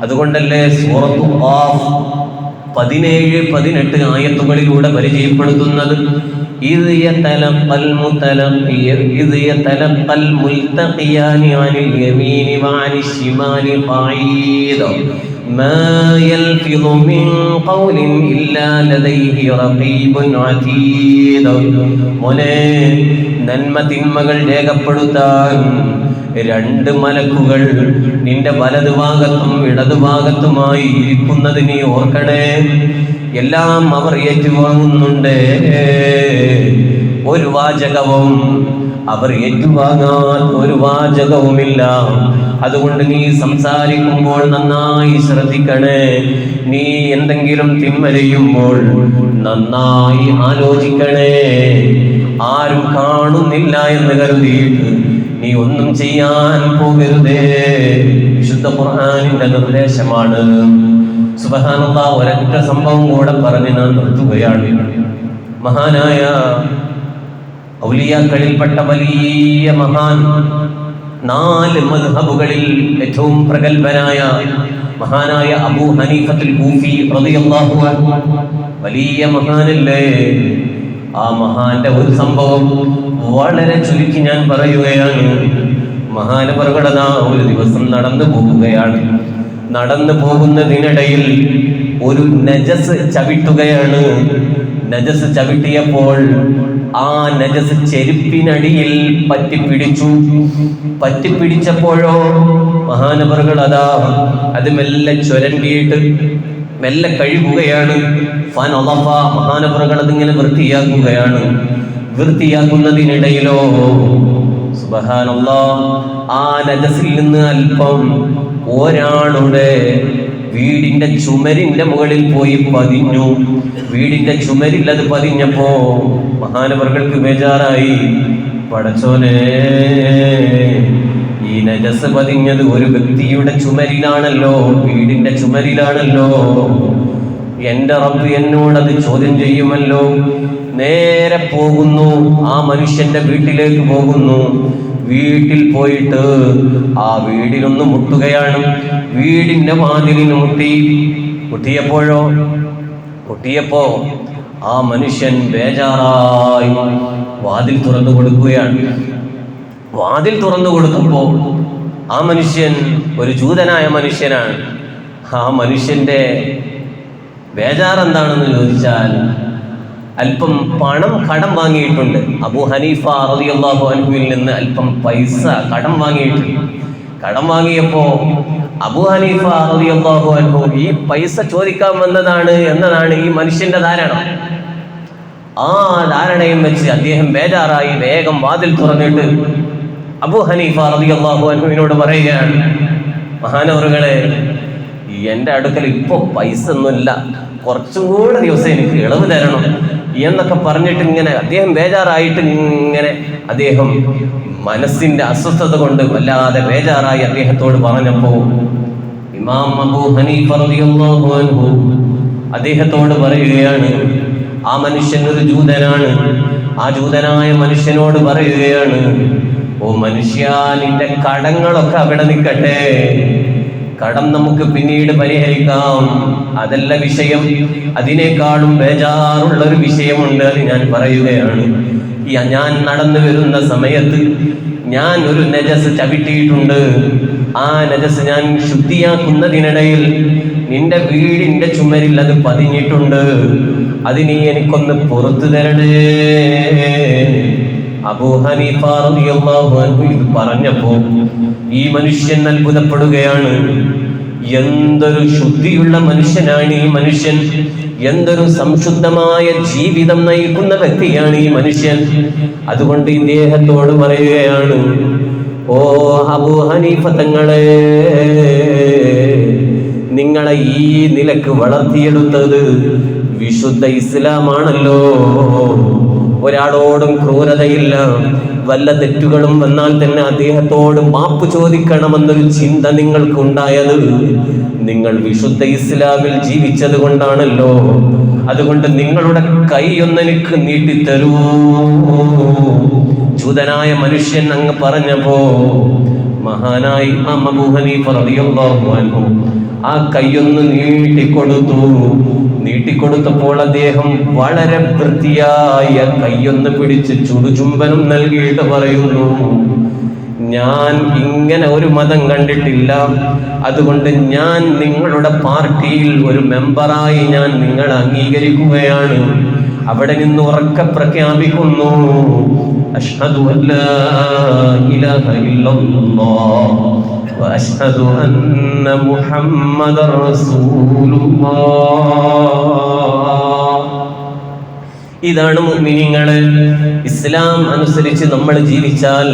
അതുകൊണ്ടല്ലേ സൂറത്തു ഖാഫ് 17-18 ആയത്തുകളിലൂടെ പരിചയപ്പെടുത്തുന്നത് ഇദ് യതലഖൽ മുൽതഖിയാനി അനിൽ യമീനി വഅനിൽ ശിമാലി ഖഈദ് മാ യൽഫിദു മിൻ ഖൗലിൻ ഇല്ലാ ലദൈഹി റഖീബുൻ അതീദ്. മോനെ, നന്മ തിന്മകൾ രേഖപ്പെടുത്താൻ രണ്ട് മലക്കുകൾ നിന്റെ വലതുഭാഗത്തും ഇടതുഭാഗത്തുമായി ഇരിക്കുന്നത് നീ ഓർക്കണേ. എല്ലാം അവർ ഏറ്റുവാങ്ങുന്നുണ്ട്. ഒരു വാചകവും അവർ ഏറ്റുവാങ്ങാത്ത ഒരു വാചകവുമില്ല. അതുകൊണ്ട് നീ സംസാരിക്കുമ്പോൾ നന്നായി ശ്രദ്ധിക്കണേ. നീ എന്തെങ്കിലും തിന്മ ചെയ്യുമ്പോൾ നന്നായി ആലോചിക്കണേ. ആരും കാണുന്നില്ല എന്ന് കരുതിയിട്ട് നീ ഒന്നും ചെയ്യാൻ പോകരുതേ. വിശുദ്ധ ഖുർആനിന്റെ നിർദ്ദേശമാണ്. സുബ്ഹാനല്ലാഹ്, ഒരൊറ്റ സംഭവം കൂടെ പറഞ്ഞ് ഞാൻ നിർത്തുകയാണ്. മഹാനായ ഔലിയാക്കളിൽപ്പെട്ട വലിയ മഹാൻ, 4 മദ്ഹബുകളിൽ ഏറ്റവും പ്രഗൽഭനായ മഹാനായ അബൂ ഹനീഫത്തുൽ കൂഫി റളിയല്ലാഹു അൻഹു, വലിയ മഹാനല്ലേ. ആ മഹാന്റെ ഒരു സംഭവം വളരെ ചുരുക്കി ഞാൻ പറയുകയാണ്. മഹാനവറുകള ഒരു ദിവസം നടന്നു പോകുകയാണ്. നടന്നു പോകുന്നതിനിടയിൽ ഒരു നജസ് ചവിട്ടുകയാണ്. നജസ് ചവിട്ടിയപ്പോൾ ആ നജസ് ചെരുപ്പിനടിയിൽ പറ്റിപ്പിടിച്ചു. പറ്റിപ്പിടിച്ചപ്പോഴോ മഹാനവറുകൾ അത് മെല്ലെ ചുരണ്ടിയിട്ട് മെല്ലെ കഴുകുകയാണ്. മഹാനവറുകൾ അതിങ്ങനെ വൃത്തിയാക്കുകയാണ്. വൃത്തിയാക്കുന്നതിനിടയിലോ സുബ്ഹാനല്ലാഹ്, ആ നജസിൽ നിന്ന് അല്പം ഒരാളുടെ വീടിന്റെ ചുമരിന്റെ മുകളിൽ പോയി പതിഞ്ഞു. വീടിന്റെ ചുമരിൽ അത് പതിഞ്ഞപ്പോ മഹാനവറുകൾക്ക് ബേജാറായി. പടച്ചോനെ, ഈ നജസ് പതിഞ്ഞത് ഒരു വ്യക്തിയുടെ ചുമരിലാണല്ലോ, വീടിന്റെ ചുമരിലാണല്ലോ. എന്റെ റബ്ബ് എന്നോടത് ചോദ്യം ചെയ്യുമല്ലോ. നേരെ പോകുന്നു, ആ മനുഷ്യന്റെ വീട്ടിലേക്ക് പോകുന്നു. വീട്ടിൽ പോയിട്ട് ആ വീടിലൊന്ന് മുട്ടുകയാണ്. വീടിന്റെ വാതിലിന് മുട്ടിയപ്പോ ആ മനുഷ്യൻ ബേജാറായി വാതിൽ തുറന്നു കൊടുക്കുകയാണ്. വാതിൽ തുറന്നു കൊടുക്കുമ്പോ ആ മനുഷ്യൻ ഒരു ജൂതനായ മനുഷ്യനാണ്. ആ മനുഷ്യന്റെ ബേജാർ എന്താണെന്ന് ചോദിച്ചാൽ, അല്പം പണം കടം വാങ്ങിയിട്ടുണ്ട്. അബൂ ഹനീഫ റളിയല്ലാഹു അൻഹുവിൽ നിന്ന് അല്പം പൈസ കടം വാങ്ങിയിട്ടുണ്ട്. കടം വാങ്ങിയപ്പോ അബൂ ഹനീഫ റളിയല്ലാഹു അൻഹു ഈ പൈസ ചോദിക്കാൻ വന്നതാണ് എന്നതാണ് ഈ മനുഷ്യന്റെ ധാരണ. ആ ധാരണയും വെച്ച് അദ്ദേഹം ബേജാറായി വേഗം വാതിൽ തുറന്നിട്ട് അബൂ ഹനീഫ റളിയല്ലാഹു അൻഹുവിനോട് പറയുകയാണ്, മഹാനവറുകളെ, എൻ്റെ അടുക്കൽ ഇപ്പോൾ പൈസ ഒന്നുമില്ല, കുറച്ചും കൂടെ ദിവസം എനിക്ക് ഇളവ് തരണം എന്നൊക്കെ പറഞ്ഞിട്ട് ഇങ്ങനെ അദ്ദേഹം ബേജാറായിട്ട് ഇങ്ങനെ അദ്ദേഹം മനസ്സിന്റെ അസ്വസ്ഥത കൊണ്ട് വല്ലാതെ ബേജാറായി അദ്ദേഹത്തോട് പറഞ്ഞപ്പോ ഇമാം അബൂ ഹനീഫ റളിയല്ലാഹു അൻഹു അദ്ദേഹത്തോട് പറയുകയാണ്, ആ മനുഷ്യൻ ഒരു ജൂതനാണ്. ആ ജൂതനായ മനുഷ്യനോട് പറയുകയാണ്, ഓ മനുഷ്യ, നിന്റെ കടങ്ങളൊക്കെ അവിടെ നിൽക്കട്ടെ, കടം നമുക്ക് പിന്നീട് പരിഹരിക്കാം, അതല്ല വിഷയം. അതിനേക്കാളും ബേജാറുള്ള ഒരു വിഷയമുണ്ട്, അത് ഞാൻ പറയുകയാണ്. ഞാൻ നടന്നു വരുന്ന സമയത്ത് ഞാൻ ഒരു നജസ് ചവിട്ടിയിട്ടുണ്ട്. ആ നജസ് ഞാൻ ശുദ്ധിയാക്കുന്നതിനിടയിൽ നിന്റെ വീടിന്റെ ചുമരിൽ അത് പതിഞ്ഞിട്ടുണ്ട്. അത് നീ എനിക്കൊന്ന് പുറത്തു തരണേ. അബൂ ഹനീഫ റളിയല്ലാഹു അൻഹു ഇത് പറഞ്ഞപ്പോ ഈ മനുഷ്യൻ അത്ഭുതപ്പെടുകയാണ്. എന്തൊരു ശുദ്ധിയുള്ള മനുഷ്യനാണ് ഈ മനുഷ്യൻ, എന്തൊരു സംശുദ്ധമായ ജീവിതം നയിക്കുന്ന വ്യക്തിയാണ് ഈ മനുഷ്യൻ. അതുകൊണ്ട് ഇദ്ദേഹത്തോട് പറയുകയാണ്, ഓ അബൂ ഹനീഫ തങ്ങളെ, നിങ്ങളെ ഈ നിലക്ക് വളർത്തിയെടുത്തത് വിശുദ്ധ ഇസ്ലാമാണല്ലോ. ഒരാളോടും ക്രൂരതയില്ല. വല്ല തെറ്റുകളും വന്നാൽ തന്നെ അദ്ദേഹത്തോട് മാപ്പ് ചോദിക്കണമെന്നൊരു ചിന്ത നിങ്ങൾക്ക് ഉണ്ടായത് നിങ്ങൾ വിശുദ്ധ ഇസ്ലാമിൽ ജീവിച്ചത് കൊണ്ടാണല്ലോ. അതുകൊണ്ട് നിങ്ങളുടെ കൈ ഒന്നെനിക്ക് നീട്ടിത്തരൂ. ചൂതനായ മനുഷ്യൻ അങ്ങ് പറഞ്ഞപ്പോ മഹാനായ ഇമാം അബൂ ഹനീഫ റളിയല്ലാഹു അൻഹു ആ കൈയൊന്ന് നീട്ടിക്കൊടുത്തപ്പോൾ അദ്ദേഹം വളരെ വൃത്തിയായ കൈയൊന്ന് പിടിച്ച് ചുടുചുംബനം നൽകിയിട്ട് പറയുന്നു, ഞാൻ ഇങ്ങനെ ഒരു മതം കണ്ടിട്ടില്ല. അതുകൊണ്ട് ഞാൻ നിങ്ങളുടെ പാർട്ടിയിൽ ഒരു മെമ്പറായി ഞാൻ നിങ്ങളെ അംഗീകരിക്കുകയാണ്. അവിടെ നിന്ന് ഉറക്കെ പ്രഖ്യാപിക്കുന്നു, അഷ്ഹദു അല്ലാ ഇലാഹ ഇല്ലല്ലാഹ് വഅഷ്ഹദു അന്ന മുഹമ്മദർ റസൂലുള്ളാഹ്. ഇതാണ് മുഅ്മിനീങ്ങളെ. ഇസ്ലാം അനുസരിച്ച് നമ്മൾ ജീവിച്ചാൽ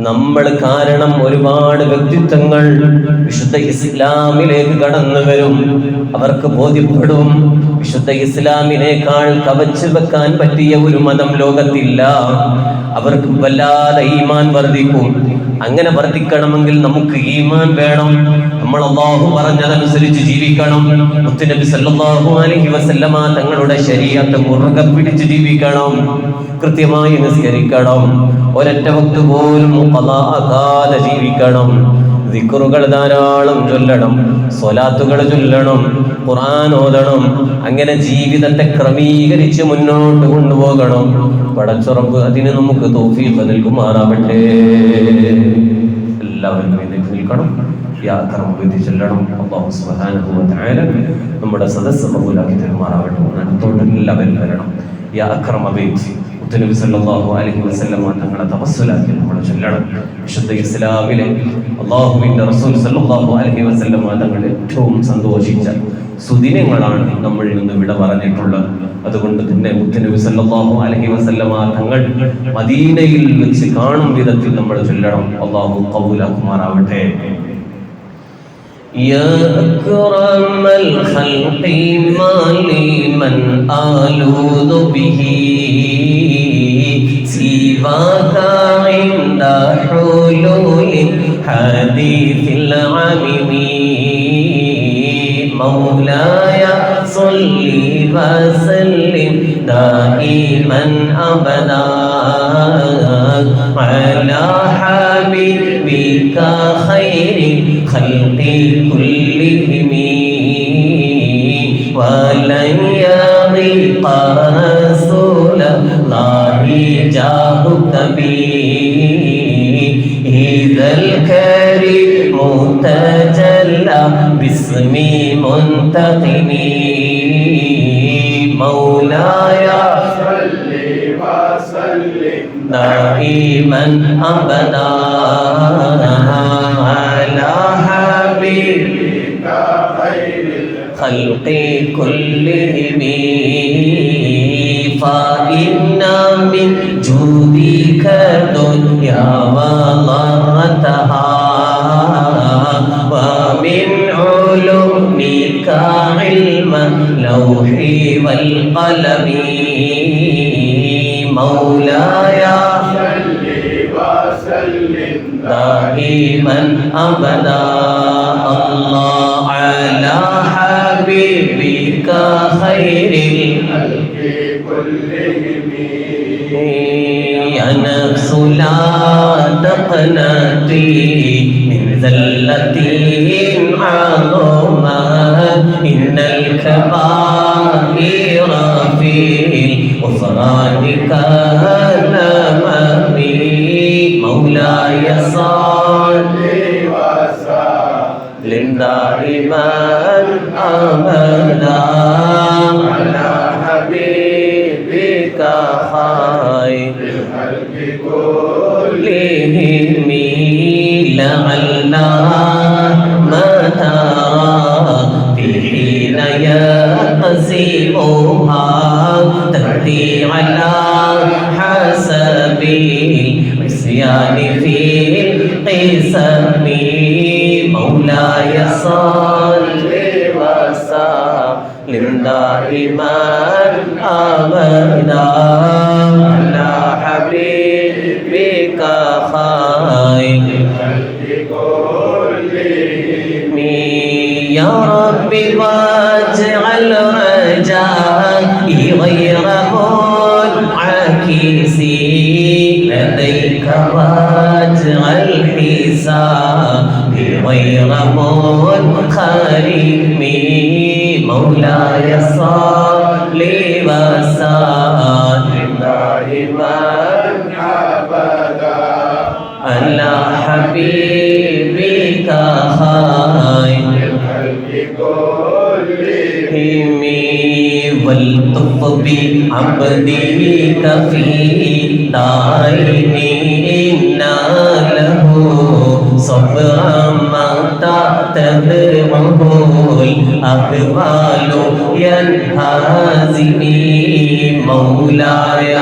നമ്മൾ കാരണം ഒരുപാട് വ്യക്തിത്വങ്ങൾ വിശുദ്ധ ഇസ്ലാമിലേക്ക് കടന്നു വരും. അവർക്ക് ബോധ്യപ്പെടും വിശുദ്ധ ഇസ്ലാമിനേക്കാൾ കവച്ചു വെക്കാൻ പറ്റിയ ഒരു മതം ലോകത്തില്ല. അവർക്ക് വല്ലാതെ ഈമാൻ വർദ്ധിക്കും. അങ്ങനെ വർദ്ധിക്കണമെങ്കിൽ നമുക്ക് ഈമാൻ വേണം. നമ്മൾ അല്ലാഹു പറഞ്ഞതനുസരിച്ച് ജീവിക്കണം. മുത്തുനബി സല്ലല്ലാഹു അലൈഹി വസല്ലമ തങ്ങളുടെ ശരീഅത്ത് മുറുകെ പിടിച്ച് ജീവിക്കണം. കൃത്യമായി നിസ്കരിക്കണം. ഒരൊറ്റ വക്ത് പോലും ഖളാ ആകാതെ ജീവിക്കണം. ദിക്റുകൾ ധാരാളം ചൊല്ലണം, സ്വലാത്തുകൾ ചൊല്ലണം, ഖുർആൻ ഓതണം. അങ്ങനെ ജീവിതത്തെ ക്രമീകരിച്ച് മുന്നോട്ട് കൊണ്ടുപോകണം. പടച്ചുറപ്പ് അതിന് നമുക്ക് തൗഫീഖ് നൽകുമാറാവട്ടെ. എല്ലാവരും നിൽക്കണം. ചൊല്ലണം. അല്ലാഹു സുബ്ഹാനഹു വ തആല നമ്മുടെ സദസ്സ് കബൂലാക്കി തരുമാറാവട്ടെ. അടുത്തോട്ട് എല്ലാവരും വരണം. യാ അക്രമ ബൈത്ത് നബി സല്ലല്ലാഹു അലൈഹി വസല്ലം തങ്ങളെ തവസ്സുലാക്കി നമ്മൾ ചൊല്ലണം. വിശുദ്ധ ഇസ്ലാമിലെ അല്ലാഹുവിന്റെ റസൂൽ സല്ലല്ലാഹു അലൈഹി വസല്ലം തങ്ങൾ ഏറ്റവും സന്തോഷിച്ച സുദിനങ്ങളാണ് നമ്മളിൽ നിന്ന് വിട പറഞ്ഞിട്ടുള്ളത്. അതുകൊണ്ട് തന്നെ മുത്തുനബി സല്ലല്ലാഹു അലൈഹി വസല്ലം തങ്ങൾ മദീനയിൽ വെച്ച് കാണും വിധത്തിൽ നമ്മൾ ചൊല്ലണം. അല്ലാഹു ഖബൂലാക്കുമാറാവട്ടെ. يا أكرم الخلق ما لي من آلوذ به سواك عند حلول حديث العمم مولاي صل وسلم دائما أبدا على حبيبك خير خلق كلهم ولن يضيق رسول الله جاهك به إذا الكريم تجلى باسم منتقم مولاي صل وسلم دائما أبدا على حبيبك خير الخلق كلهم فإن من جودك دنيا وضرتها ومن علومك علم اللوح والقلم مولاي صل وسلم دائما أبدا الله على حبيبك خير الخلق كلهم يا نفس لا تقنطي من ذلة عظمت إن الكبائر في غفرانك مولاي صل وسلم دائما أبدا على حبيبك خير الخلق كلهم لعلنا ما ترى في حين يقسمها تأتي على حسب العصيان في القسم مولاي صل وسلم دائما أبدا على حبيبك خير يا ربي واجعل رجائي غير منعكس لديك واجعل حسابي غير منخرم مولاي صل وسلم دائما أبدا على حبيبك خير كلهم والطف بعبدك في دارين إنا له صبرا متى تدعه الأقبال ينهزمي مولاي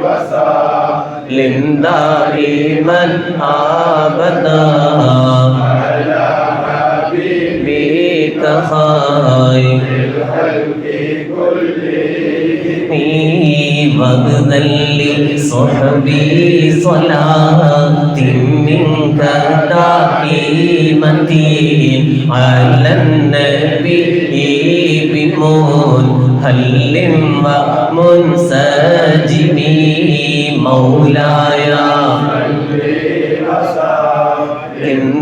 وسلم دائما أبدا على حبيبك خير الخلق كلهم واغذل لصحبي صلاة منك دائمة على النبي بمنهل ومنسجم مولاي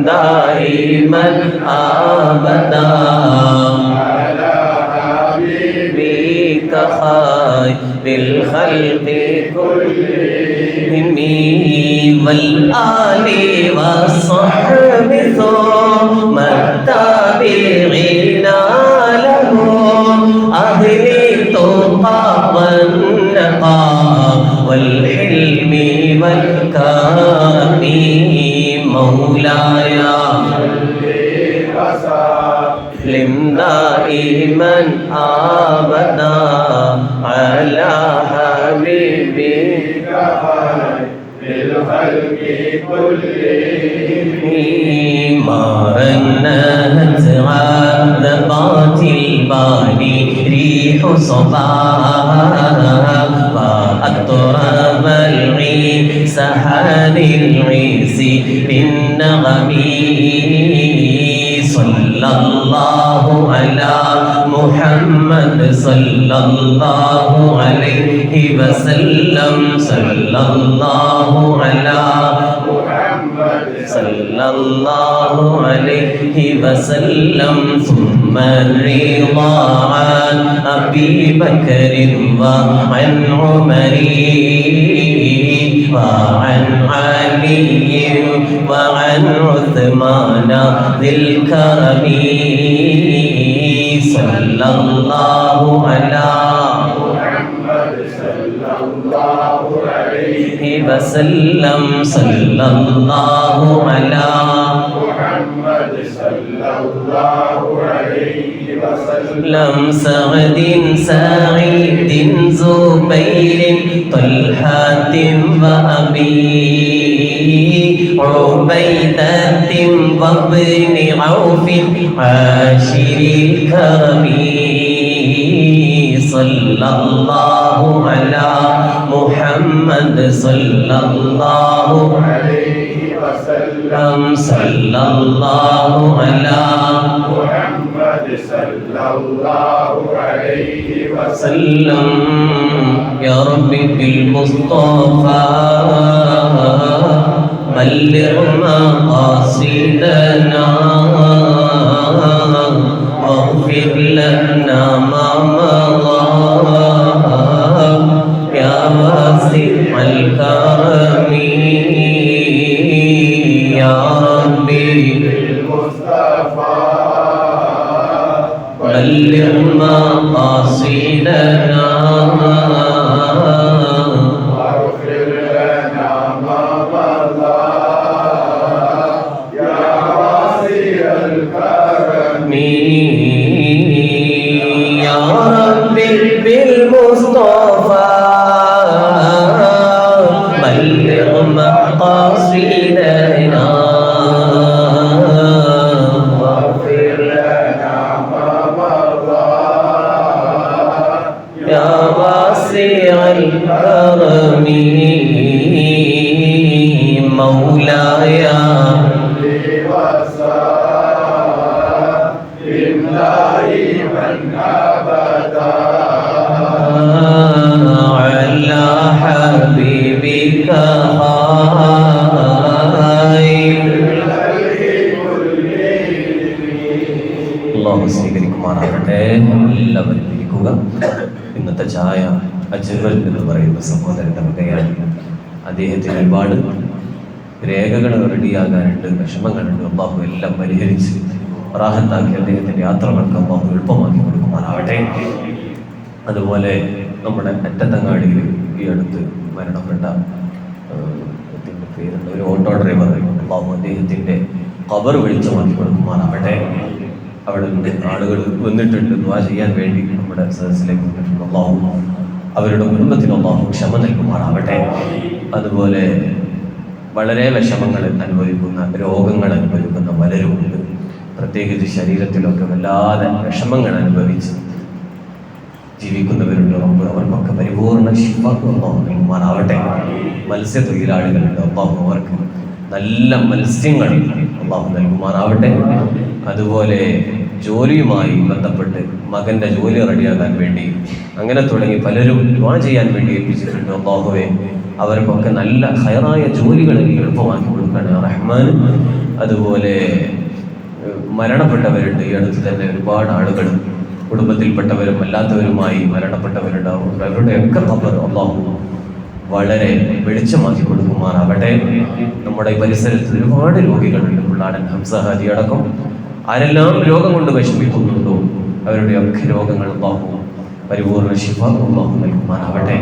دائما أبدا على حبيبك خير الخلق كلهم والآل والصحب ثم التابعين لهم أهل التقى والنقى والحلم والكرم مولاي وسلم دائما أبدا على حبيبك خير الخلق كلهم ما رنت عذبات الباري ريح صباها وأطرب العيس سحان العيس بالنغم صلى الله على محمد صلى الله عليه وسلم صلى الله على محمد صلى الله عليه وسلم ثم الرضا عن أبي بكر وعن عمر وعن علي وعن عثمان ذي الكرم صلى الله على محمد صلى الله عليه وسلم صلى الله على محمد صلى الله عليه وسلم سعد سعيد زبير طلحة وأبي عبيدة وابن عوف عاشر الكرم صلى الله على محمد صلى الله عليه وسلم صلى الله على محمد صلى الله عليه وسلم يا ربي بالمصطفى بلغ مقاصدنا واغفر لنا ما مضى يا واسع الكرم بلغ مقاصدنا واغفر لنا ما مضى يا واسع الكرم يا ربي بالمصطفى بلغ مقاصدنا واغفر لنا ما مضى يا واسع الكرم مولاي وسلم دائما ابدا على حبيبك അല്ലാഹു സ്വീകരിക്കുമാറാകട്ടെ. എല്ലാവരും ഇരിക്കുക. ഇന്നത്തെ ചായ അജ്മൽ എന്ന് പറയുന്ന സഹോദരന്റെ വകയാണ്. അദ്ദേഹത്തിന് ഒരുപാട് രേഖകൾ റെഡിയാകാനുണ്ട്, വിഷമങ്ങളുണ്ട്. അല്ലാഹു എല്ലാം പരിഹരിച്ച് റാഹത്താക്കി അദ്ദേഹത്തിന്റെ യാത്രകൾക്ക് അല്ലാഹു എളുപ്പമാക്കി കൊടുക്കുമാറാവട്ടെ. അതുപോലെ നമ്മുടെ അറ്റത്തങ്ങാടിയിൽ ഈ അടുത്ത് മരണപ്പെട്ട പേരുള്ള ഒരു ഓട്ടോ ഡ്രൈവർ, അല്ലാഹു അദ്ദേഹത്തിന്റെ ഖബർ വെളിച്ചമാക്കി കൊടുക്കുമാറാവട്ടെ. അവിടെ നിന്ന് ആളുകൾ വന്നിട്ടുണ്ട് ദുആ ചെയ്യാൻ വേണ്ടി, നമ്മുടെ സദസ്സിലേക്ക് വന്നിട്ടുണ്ട്. അല്ലാഹു അവരുടെ കുടുംബത്തിന് അല്ലാഹു ക്ഷമ നൽകുമാറാവട്ടെ. അതുപോലെ വളരെ വിഷമങ്ങൾ അനുഭവിക്കുന്ന, രോഗങ്ങൾ അനുഭവിക്കുന്ന പലരുമുണ്ട്. പ്രത്യേകിച്ച് ശരീരത്തിലൊക്കെ വല്ലാതെ വിഷമങ്ങൾ അനുഭവിച്ച് ജീവിക്കുന്നവരുണ്ട്. അവർക്കൊക്കെ പരിപൂർണ്ണ ശിഫ അല്ലാഹു നൽകുമാറാവട്ടെ. മത്സ്യത്തൊഴിലാളികളുണ്ട്, അല്ലാഹു അവർക്ക് നല്ല മത്സ്യങ്ങൾ അല്ലാഹു നൽകുമാറാവട്ടെ. അതുപോലെ ജോലിയുമായി ബന്ധപ്പെട്ട് മകന്റെ ജോലി റെഡിയാകാൻ വേണ്ടി അങ്ങനെ തുടങ്ങി പലരും ദുആ ചെയ്യാൻ വേണ്ടി ഏൽപ്പിച്ചിട്ടുണ്ട്. അല്ലാഹുവേ അവർക്കൊക്കെ നല്ല ഖൈറായ ജോലികൾ എളുപ്പമാക്കി കൊടുക്കണം റഹ്മാൻ. അതുപോലെ മരണപ്പെട്ടവരുണ്ട്. ഈ അടുത്ത് തന്നെ ഒരുപാട് ആളുകൾ കുടുംബത്തിൽപ്പെട്ടവരും അല്ലാത്തവരുമായി മരണപ്പെട്ടവരുണ്ടാവും. അവരുടെയൊക്കെ ഖബർ അല്ലാഹു വളരെ വെളിച്ചമാക്കി കൊടുക്കുമാറാവട്ടെ. നമ്മുടെ ഈ പരിസരത്ത് ഒരുപാട് രോഗികളുണ്ട്. പുള്ളാടൻ ഹംസ ഹാജി അടക്കം ആരെല്ലാം രോഗം കൊണ്ട് വിഷമിക്കുന്നുണ്ടോ അവരുടെയൊക്കെ രോഗങ്ങൾ അല്ലാഹു പരിപൂർണ്ണ ശിഫ അല്ലാഹു നൽകുമാറാവട്ടെ.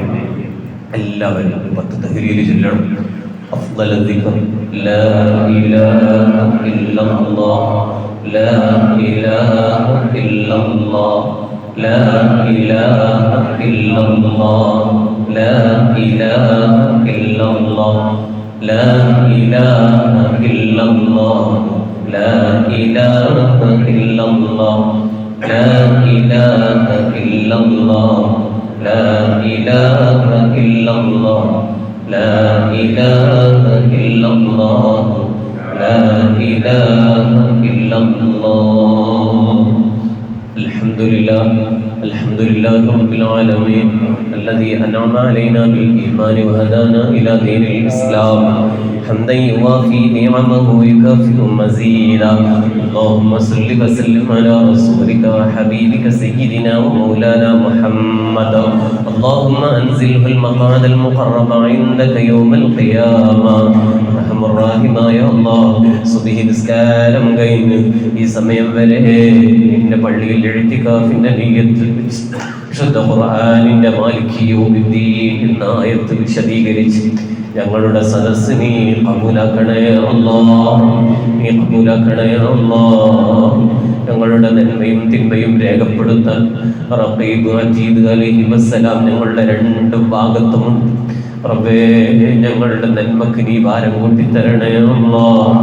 എല്ലാവരും 10 തഹ്ലീൽ ചൊല്ലണം. അഫ്ളൽ ദിക്ർ ലാ ഇലാഹ ഇല്ലല്ലാഹ് ലാ ഇലാഹ ഇല്ലല്ലാഹ് ലാ ഇലാഹ ഇല്ലല്ലാഹ് ലാ ഇലാഹ ഇല്ലല്ലാഹ് ലാ ഇലാഹ ഇല്ലല്ലാഹ് ലാ ഇലാഹ ഇല്ലല്ലാഹ് ലാ ഇലാഹ ഇല്ലല്ലാഹ് ലാ ഇലാഹ ഇല്ലല്ലാഹ് ലാ ഇലാഹ ഇല്ലല്ലാഹ് ലാ ഇലാഹ ഇല്ലല്ലാഹ്. الحمد لله رب العالمين الذي أنعم علينا بالإيمان وهدانا إلى دين الإسلام حمدا يوافي نعمه ويكافئ مزيدا. اللهم صل وسلم على رسولك وحبيبك سيدنا ومولانا محمد. اللهم أنزله المقعد المقرب عندك يوم القيامة. رحم الراحم يا الله. സുബ്ഹി നിസ്കാരം കഴിഞ്ഞ് ഈ സമയം വരെ നിന്റെ പള്ളിയിൽ ഇഅ്തികാഫിന്റെ നിയ്യത്ത് വിശുദ്ധ ഖുർആനിന്റെ മാലികി യൗമിദ്ദീൻ എന്ന ആയത്ത് വിശദീകരിച്ച് ഞങ്ങളുടെ സദസ്സ് നീ ഖബൂലാക്കണേ അല്ലാഹ്. നീ ഖബൂലാക്കണേ അല്ലാഹ്. ഞങ്ങളുടെ നന്മയും തിന്മയും രേഖപ്പെടുത്താൻ റഖീബ് അജീദ് അലൈഹിസ്സലാം ഞങ്ങളുടെ 2 ഭാഗത്തുമുണ്ട്. റബ്ബേ ഞങ്ങളുടെ നന്മക്ക് നീ ഭാരം കൂട്ടി തരണേ അല്ലാഹ്.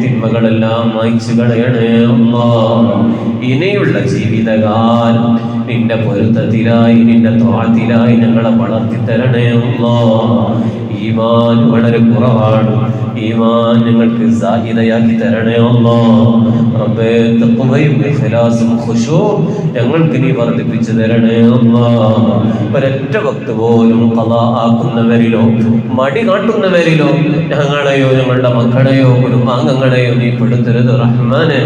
തിന്മകളെല്ലാം മായ്ച്ചു കളയണേ അല്ലാഹ്. ഇനിയുള്ള ജീവിതകാലം നിന്റെ പൊരുത്തത്തിലായി നിന്റെ ത്വാഅത്തിലായി ഞങ്ങളെ വളർത്തി തരണേ അല്ലാഹ്. ഈമാൻ വളരെ കുറവാണ്, ഈമാൻ ഞങ്ങൾക്ക് സാഹിദയാക്കി തരണേ അല്ലാഹ്. റബ്ബേ തഖ്വയും ഇഖ്ലാസും ഖുശൂഉം ഞങ്ങൾക്ക് നീ വർദ്ധിപ്പിച്ചു തരണേ അല്ലാഹ്. ഒരൊറ്റ വക്ത് പോലും ഖളാ ആക്കുന്നവരിലോ മടി കാട്ടുന്നവരിലോ ഞങ്ങളെയോ ഞങ്ങളുടെ മക്കളെയോ കുടുംബാംഗങ്ങളെയോ നീ പെടുത്തരുത് റഹ്മാനെ.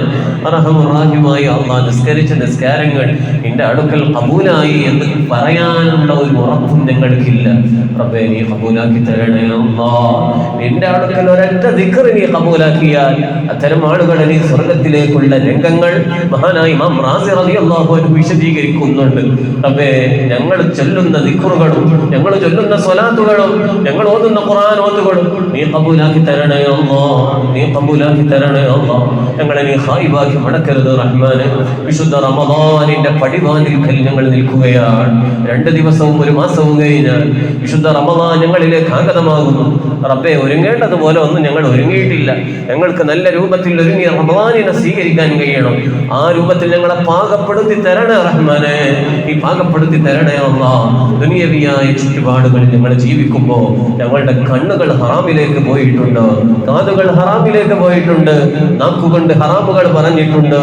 അർഹമുർ റഹീമായ അല്ലാഹ്, നിസ്കരിച്ച നിസ്കാരങ്ങൾ നിന്റെ അടുക്കൽ ഖബൂലായി എന്ന് പറയാനുള്ള ഒരു ഉറപ്പും ഞങ്ങൾക്കില്ല. റബ്ബേ നീ ഖബൂലാക്കി തരണേ തരണേ അല്ലാഹ്. നിന്റെ അടുക്കൽ ഒരൊറ്റ ദിക്ർ നീ കബൂലാക്കിയാൽ അത്തരം ആളുകളെ നീ സ്വർഗത്തിലേക്കുള്ള രംഗങ്ങൾ മഹാനായ ഇമാം റാസി റളിയല്ലാഹു അൻഹു വിശദീകരിക്കുന്നുണ്ട്. റബ്ബേ, ഞങ്ങൾ ചൊല്ലുന്ന ദിക്റുകളും ഞങ്ങൾ ചൊല്ലുന്ന സ്വലാത്തുകളും ഞങ്ങൾ ഓതുന്ന ഖുർആൻ ഓതുകളും നീ കബൂലാക്കി തരണേ അല്ലാഹ്. നീ കബൂലാക്കി തരണേ അല്ലാഹ്. ഞങ്ങളെ നീ ഖായിബാക്കി മടക്കരുത് റഹ്മാനെ. വിശുദ്ധ റമദാനിന്റെ പടിവാതിൽക്കൽ ഞങ്ങൾ നിൽക്കുകയാണ്. 2 ദിവസവും 1 മാസവും കഴിഞ്ഞാൽ വിശുദ്ധ റമദാൻ ഞങ്ങളിലേക്ക് ആഗതമാകുന്നു. റബ്ബേ, ഒരുങ്ങേണ്ടതുപോലെ ഒന്നും ഞങ്ങൾ ഒരുങ്ങിയിട്ടില്ല. ഞങ്ങൾക്ക് നല്ല രൂപത്തിൽ ഒരുങ്ങി റമദാനിനെ സ്വീകരിക്കാൻ കഴിയണം. ആ രൂപത്തിൽ ഞങ്ങളെ പാകപ്പെടുത്തി തരണേ റഹ്മാനെ. ഈ പാകപ്പെടുത്തി തരണേ അല്ലാഹ്. ദുനിയവിയായ ചുറ്റുപാടുകളിൽ ഞങ്ങൾ ജീവിക്കുമ്പോൾ ഞങ്ങളുടെ കണ്ണുകൾ ഹറാമിലേക്ക് പോയിട്ടുണ്ട്, കാതുകൾ ഹറാമിലേക്ക് പോയിട്ടുണ്ട്, നാക്കുകൊണ്ട് ഹറാമുകൾ പറഞ്ഞിട്ടുണ്ട്,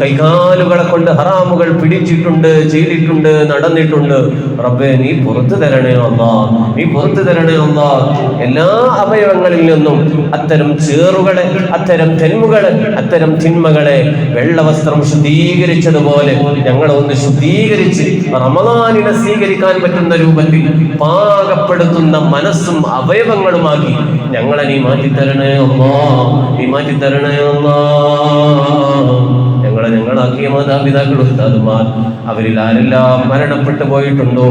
കൈകാലുകളെ കൊണ്ട് ഹറാമുകൾ പിടിച്ചിട്ടുണ്ട്, ചെയ്തിട്ടുണ്ട്, നടന്നിട്ടുണ്ട്. റബ്ബേ, നീ പുറത്തു തരണേ അല്ലാഹ്. നീ പുറത്തു തരണേ അല്ലാഹ്. എല്ലാ അവയവങ്ങളിൽ നിന്നും അത്തരം ചേറുകളെ, അത്തരം തെന്മുകളെ, അത്തരം തിന്മകളെ വെള്ളവസ്ത്രം ശുദ്ധീകരിച്ചതുപോലെ ഞങ്ങളെ ഒന്ന് ശുദ്ധീകരിച്ച് റമദാനിനെ സ്വീകരിക്കാൻ പറ്റുന്ന രൂപത്തിൽ പാകപ്പെടുത്തുന്ന മനസ്സും അവയവങ്ങളുമാക്കി ഞങ്ങളെ നീ മാറ്റിത്തരണേ അല്ലാഹ്. നീ മാറ്റിത്തരണേ അല്ലാഹ്. ഞങ്ങളാക്കിയ മാതാപിതാക്കൾ, ഉസ്താദുമാർ, അവരിൽ ആരെല്ലാം മരണപ്പെട്ടു പോയിട്ടുണ്ടോ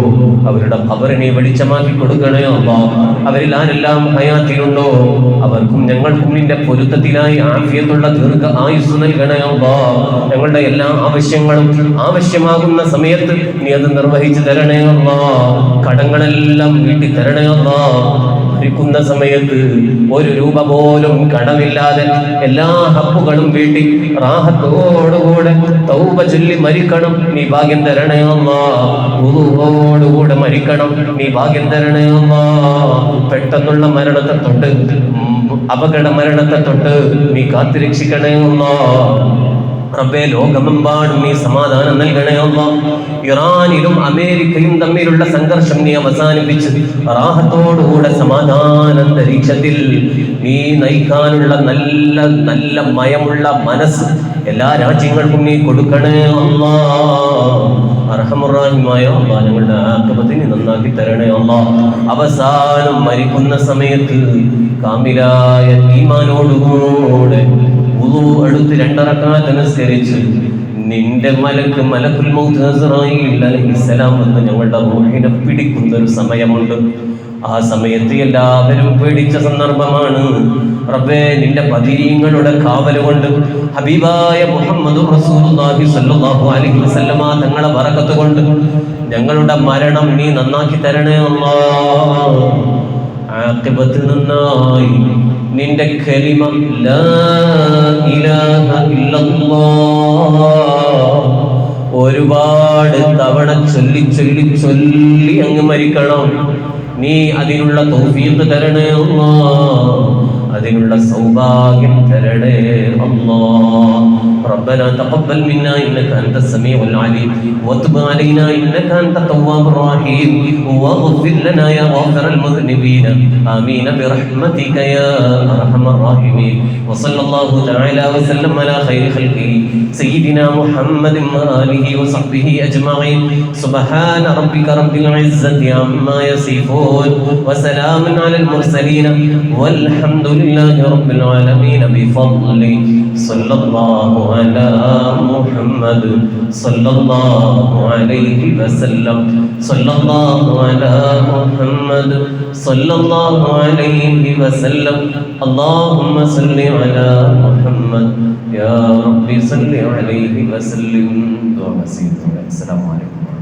അവരുടെ ഖബറിനെ വെളിച്ചമാക്കി കൊടുക്കണേ അല്ലാഹ്. അവരിൽ ആരെല്ലാം ഹയാത്തിലുണ്ടോ അവർക്കും ഞങ്ങൾക്കും നിന്റെ പൊരുത്തത്തിനായി ആഫിയത്തുള്ള ദീർഘ ആയുസ് നൽകണേ അല്ലാഹ്. ഞങ്ങളുടെ എല്ലാ ആവശ്യങ്ങളും ആവശ്യമാകുന്ന സമയത്ത് നീ അത് നിർവഹിച്ചു തരണേ അല്ലാഹ്. കടങ്ങളെല്ലാം വീട്ടി തരണേ അല്ലാഹ്. മരിക്കുന്ന സമയത്ത് 1 രൂപ പോലും കടമില്ലാതെ എല്ലാ ഹക്കുകളും വീട്ടി റാഹത്തോടുകൂടെ തൗബ ചൊല്ലി മരിക്കണം. നീ ഭാഗ്യം തരണേ അല്ലാഹ്. വുളൂഓടുകൂടെ മരിക്കണം. നീ ഭാഗ്യം തരണേ അല്ലാഹ്. പെട്ടെന്നുള്ള മരണത്തെ തൊട്ട്, അപകട മരണത്തെ തൊട്ട് നീ കാത്തുരക്ഷിക്കണേ അല്ലാഹ്. റബ്ബേ, ലോകമെമ്പാടും നീ സമാധാനം നൽകണേ അല്ലാഹ്. ഇറാനിലും അമേരിക്കയും തമ്മിലുള്ള സംഘർഷം നീ അവസാനിപ്പിച്ച് റാഹത്തോടുകൂടെ സമാധാന അന്തരീക്ഷത്തിൽ നീ നയിക്കാനുള്ള നല്ല നല്ല മയമുള്ള മനസ്സ് എല്ലാ രാജ്യങ്ങൾക്കും നീ കൊടുക്കണേ അല്ലാഹ്. അർഹമുർറഹീമായ അല്ലാഹ്, ഞങ്ങളുടെ ആഖിബത്തിനെ നന്നാക്കി തരണേ അല്ലാഹ്. അവസാനം മരിക്കുന്ന സമയത്ത് കാമിലായ ഈമാനോടുകൂടെ എടുത്ത് 2 റക്അത്ത് നിസ്കരിച്ച് നിന്റെ മലക്കുൽ മൗത്ത് അസ്റായീൽ അലൈഹിസ്സലാം വന്ന് ഞങ്ങളുടെ റൂഹിനെ പിടിക്കുന്ന ഒരു സമയമുണ്ട്. ആ സമയത്ത് എല്ലാവരും പേടിച്ച സന്ദർഭമാണ്. റബ്ബേ, നിന്റെ പതിരീങ്ങളുടെ കാവലുകൊണ്ട് ഹബീബായ മുഹമ്മദ് റസൂലുള്ളാഹി സ്വല്ലല്ലാഹു അലൈഹി വസല്ലമ തങ്ങളെ ബറക്കത്ത് കൊണ്ട് ഞങ്ങളുടെ മരണം നീ നന്നാക്കി തരണേ അല്ലാഹ്. ആഖിബത്ത് നന്നായി നിന്റെ കലിമ ലാ ഇലാഹ ഇല്ലല്ലാഹ് ഒരുപാട് തവണ ചൊല്ലി ചൊല്ലി ചൊല്ലി അങ്ങ് മരിക്കണം. നീ അതിനുള്ള തൗഫീഖ് തരണേ അല്ലാഹ്. അതിനുള്ള സൗഭാഗ്യം തരണേ അല്ലാഹ്. ربنا تقبل منا إنك أنت السميع العليم وتب علينا إنك أنت التواب الرحيم واغفر لنا يا غافر المذنبين آمين برحمتك يا أرحم الراحمين وصلى الله تعالى وسلم على خير خلقه سيدنا محمد وآله وصحبه أجمعين سبحان ربك رب العزة عما يصفون وسلام على المرسلين والحمد لله رب العالمين بفضله صلى الله على محمد صلى الله عليه وسلم صلى الله على محمد صلى الله عليه وسلم اللهم صل على محمد يا ربي صل عليه وسلم. السلام عليكم.